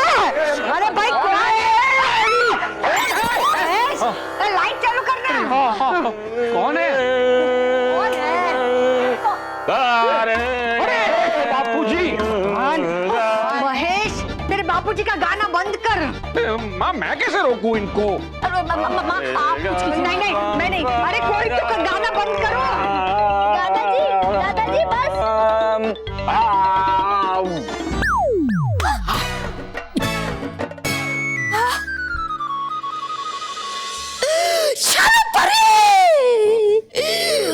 अरे भाई कौन है? लाइट चालू करना। कौन है? बापूजी। महेश, तेरे बापूजी का गाना बंद कर। माँ, मैं कैसे रोकूं इनको? नहीं, मैं नहीं। अरे कोई तो गाना बंद करो। दादाजी बस।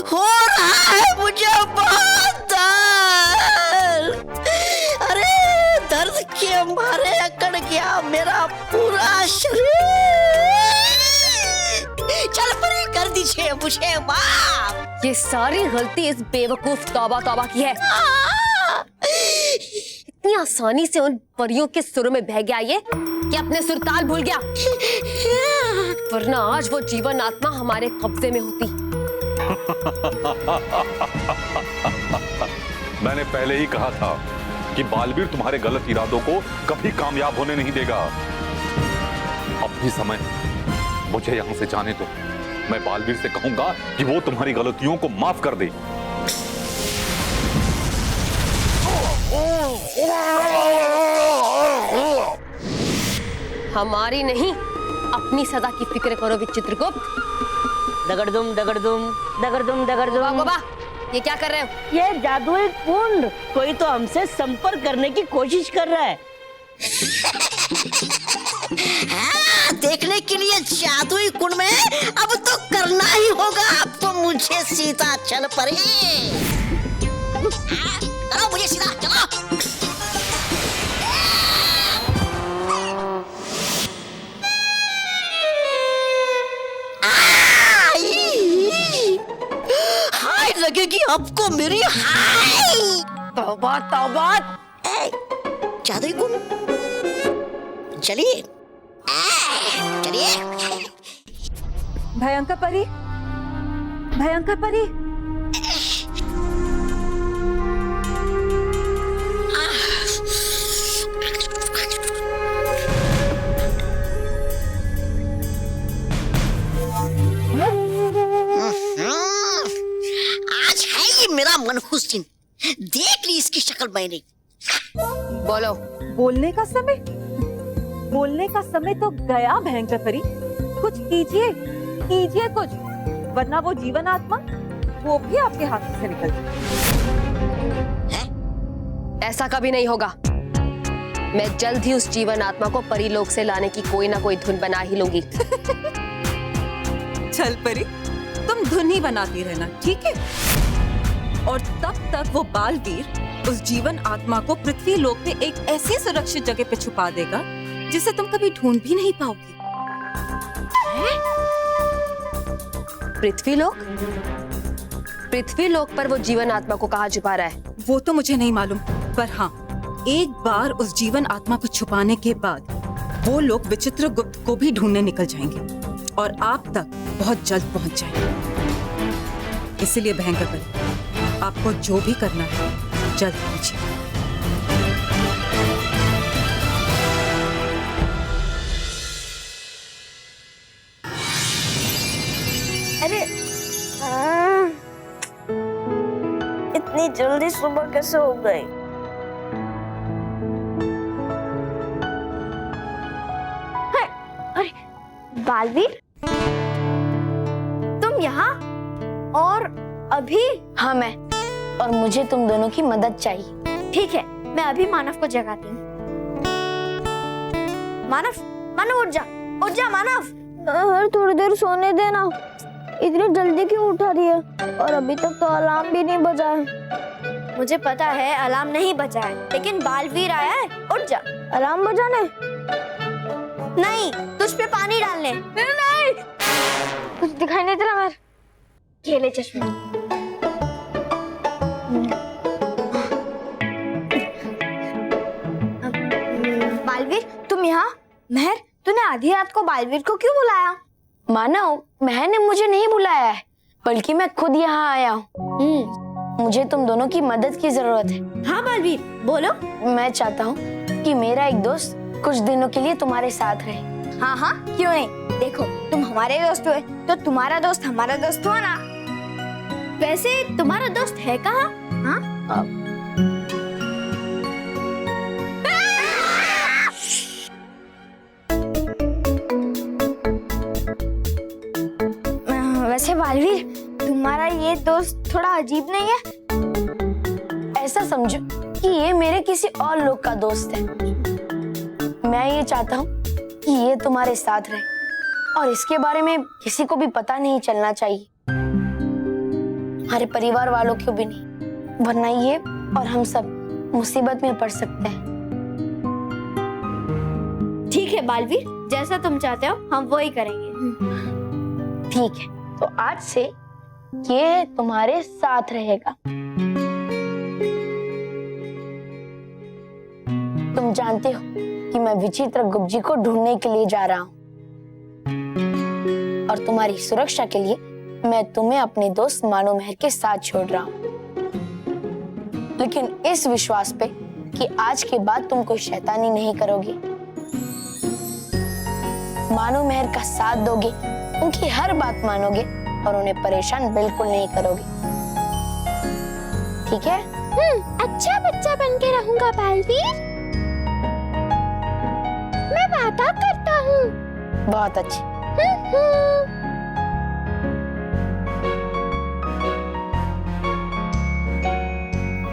हो रहा है मुझे बहुत दर्द। अरे दर्द के मारे अकड़ गया मेरा पूरा शरीर। चल परे कर दीजिए मुझे माफ। ये सारी गलती इस बेवकूफ तौबा तौबा की है। इतनी आसानी से उन परियों के सुरों में बह गया ये कि अपने सुरताल भूल गया, वरना आज वो जीवन आत्मा हमारे कब्जे में होती। मैंने पहले ही कहा था कि बालवीर तुम्हारे गलत इरादों को कभी कामयाब होने नहीं देगा। अब भी समय मुझे यहां से जाने दो। मैं बालवीर से कहूंगा कि वो तुम्हारी गलतियों को माफ कर दे। हमारी नहीं, अपनी सदा की फिक्र करो विचित्रगुप्त। दगड़दुम दगड़दुम दगड़दुम दगड़दुम। बाबा, ये क्या कर रहे हो? ये जादुई कुंड, कोई तो हमसे संपर्क करने की कोशिश कर रहा है। हाँ, देखने के लिए जादुई कुंड में अब तो करना ही होगा। अब तो मुझे सीधा चल पड़े। करो मुझे सीधा, चलो। हाय लगेगी आपको मेरी हाय। तौबा तौबा। जादुई कुन, चलिए चलिए। भयंकर परी, भयंकर परी। आज है ये मेरा मनहूस दिन, देख ली इसकी शक्ल मैंने। बोलो। बोलने का समय, बोलने का समय तो गया भयंकर परी। कुछ कीजिए, कीजिए कुछ, वरना वो जीवन आत्मा वो भी आपके हाथ से निकल जाए। ऐसा कभी नहीं होगा। मैं जल्द ही उस जीवन आत्मा को परीलोक से लाने की कोई ना कोई धुन बना ही लूंगी। चल परी, तुम धुन ही बनाती रहना, ठीक है? और तब तक वो बालवीर उस जीवन आत्मा को पृथ्वी लोक पे एक ऐसी सुरक्षित जगह पे छुपा देगा जिसे तुम कभी ढूंढ भी नहीं पाओगी। पृथ्वी लोक? पृथ्वी लोक पर वो जीवन आत्मा को कहाँ छुपा रहा है? वो तो मुझे नहीं मालूम, पर हाँ, एक बार उस जीवन आत्मा को छुपाने के बाद वो लोग विचित्र गुप्त को भी ढूंढने निकल जाएंगे और आप तक बहुत जल्द पहुंच जाएंगे। इसलिए भयंकर परी, आपको जो भी करना है जल्द कीजिए। अरे इतनी जल्दी सुबह कैसे हो गई? अरे बालवीर, तुम यहाँ और अभी? हाँ मैं, और मुझे तुम दोनों की मदद चाहिए। ठीक है, मैं अभी मानव को जगाती हूँ। मानव, मानव उठ जा, उठ जा मानव। थोड़ी देर सोने देना, इतनी जल्दी क्यों उठा रही है? और अभी तक तो अलार्म भी नहीं बजा है। मुझे पता है अलार्म नहीं बजा है, लेकिन बालवीर आया है, उठ जा। अलार्म बजाने? नहीं, तुझ पे पानी डालने। नहीं, कुछ दिखाई नहीं दे रहा। मेरे खेले चश्मे। बालवीर, तुम यहाँ? महर, तूने आधी रात को बालवीर को क्यों बुलाया? मानव, महर ने मुझे नहीं बुलाया है, बल्कि मैं खुद यहाँ आया हूँ। मुझे तुम दोनों की मदद की जरूरत है। हाँ बालवीर, बोलो। मैं चाहता हूँ कि मेरा एक दोस्त कुछ दिनों के लिए तुम्हारे साथ रहे। हाँ हाँ, क्यों नहीं। देखो, तुम हमारे दोस्त हुए तो तुम्हारा दोस्त हमारा दोस्त हुआ ना। वैसे तुम्हारा दोस्त है कहाँ? हाँ? वैसे बालवीर, तुम्हारा ये दोस्त थोड़ा अजीब नहीं है? ऐसा समझो कि ये मेरे किसी और लोग का दोस्त है। मैं ये चाहता हूँ कि ये तुम्हारे साथ रहे और इसके बारे में किसी को भी पता नहीं चलना चाहिए, हमारे परिवार वालों को भी नहीं, वरना ये और हम सब मुसीबत में पड़ सकते हैं। ठीक है बालवीर, जैसा तुम चाहते हो हम वो ही करेंगे। ठीक है, तो आज से ये तुम्हारे साथ रहेगा। तुम जानते हो कि मैं विचित्र गुप्त जी को ढूंढने के लिए जा रहा हूँ और तुम्हारी सुरक्षा के लिए मैं तुम्हें अपने दोस्त मानो महर के साथ छोड़ रहा हूँ, लेकिन इस विश्वास पे कि आज के बाद तुम कोई शैतानी नहीं करोगे, मानो महर का साथ दोगे, उनकी हर बात मानोगे और उन्हें परेशान बिल्कुल नहीं करोगे। ठीक है? अच्छा बच्चा बन के रहूंगा बालवीर। मैं वादा करता हूँ। बहुत अच्छी।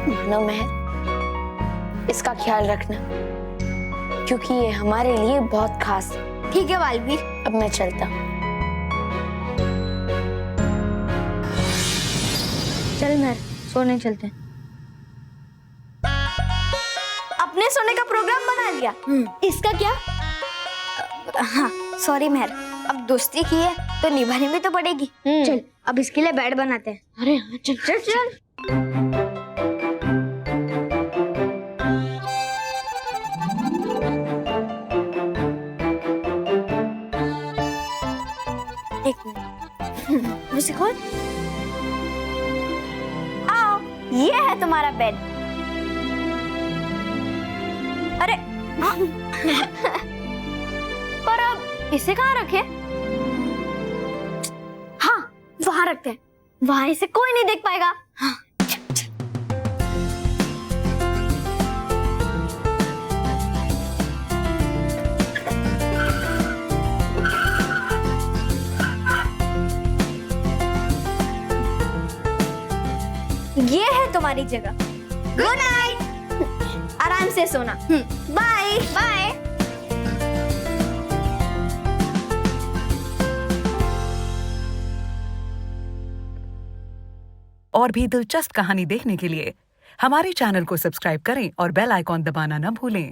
मानो महर, इसका ख्याल रखना क्योंकि ये हमारे लिए बहुत खास है। ठीक है बालवीर, अब मैं चलता हूँ। चल महर, सोने चलते हैं। अपने सोने का प्रोग्राम बना लिया। इसका क्या? हाँ सॉरी महर, अब दोस्ती की है तो निभानी भी तो पड़ेगी। चल अब इसके लिए बेड बनाते हैं। अरे हाँ चल चल चल। एक मिनट मुझे खोल। आओ ये है तुम्हारा बेड। अरे पर अब इसे कहाँ रखे? हाँ वहां रखते हैं, वहां इसे कोई नहीं देख पाएगा। हाँ। ये है तुम्हारी जगह। गुड नाइट, आराम से सोना। Bye bye. और भी दिलचस्प कहानी देखने के लिए हमारे चैनल को सब्सक्राइब करें और बेल आइकॉन दबाना न भूलें।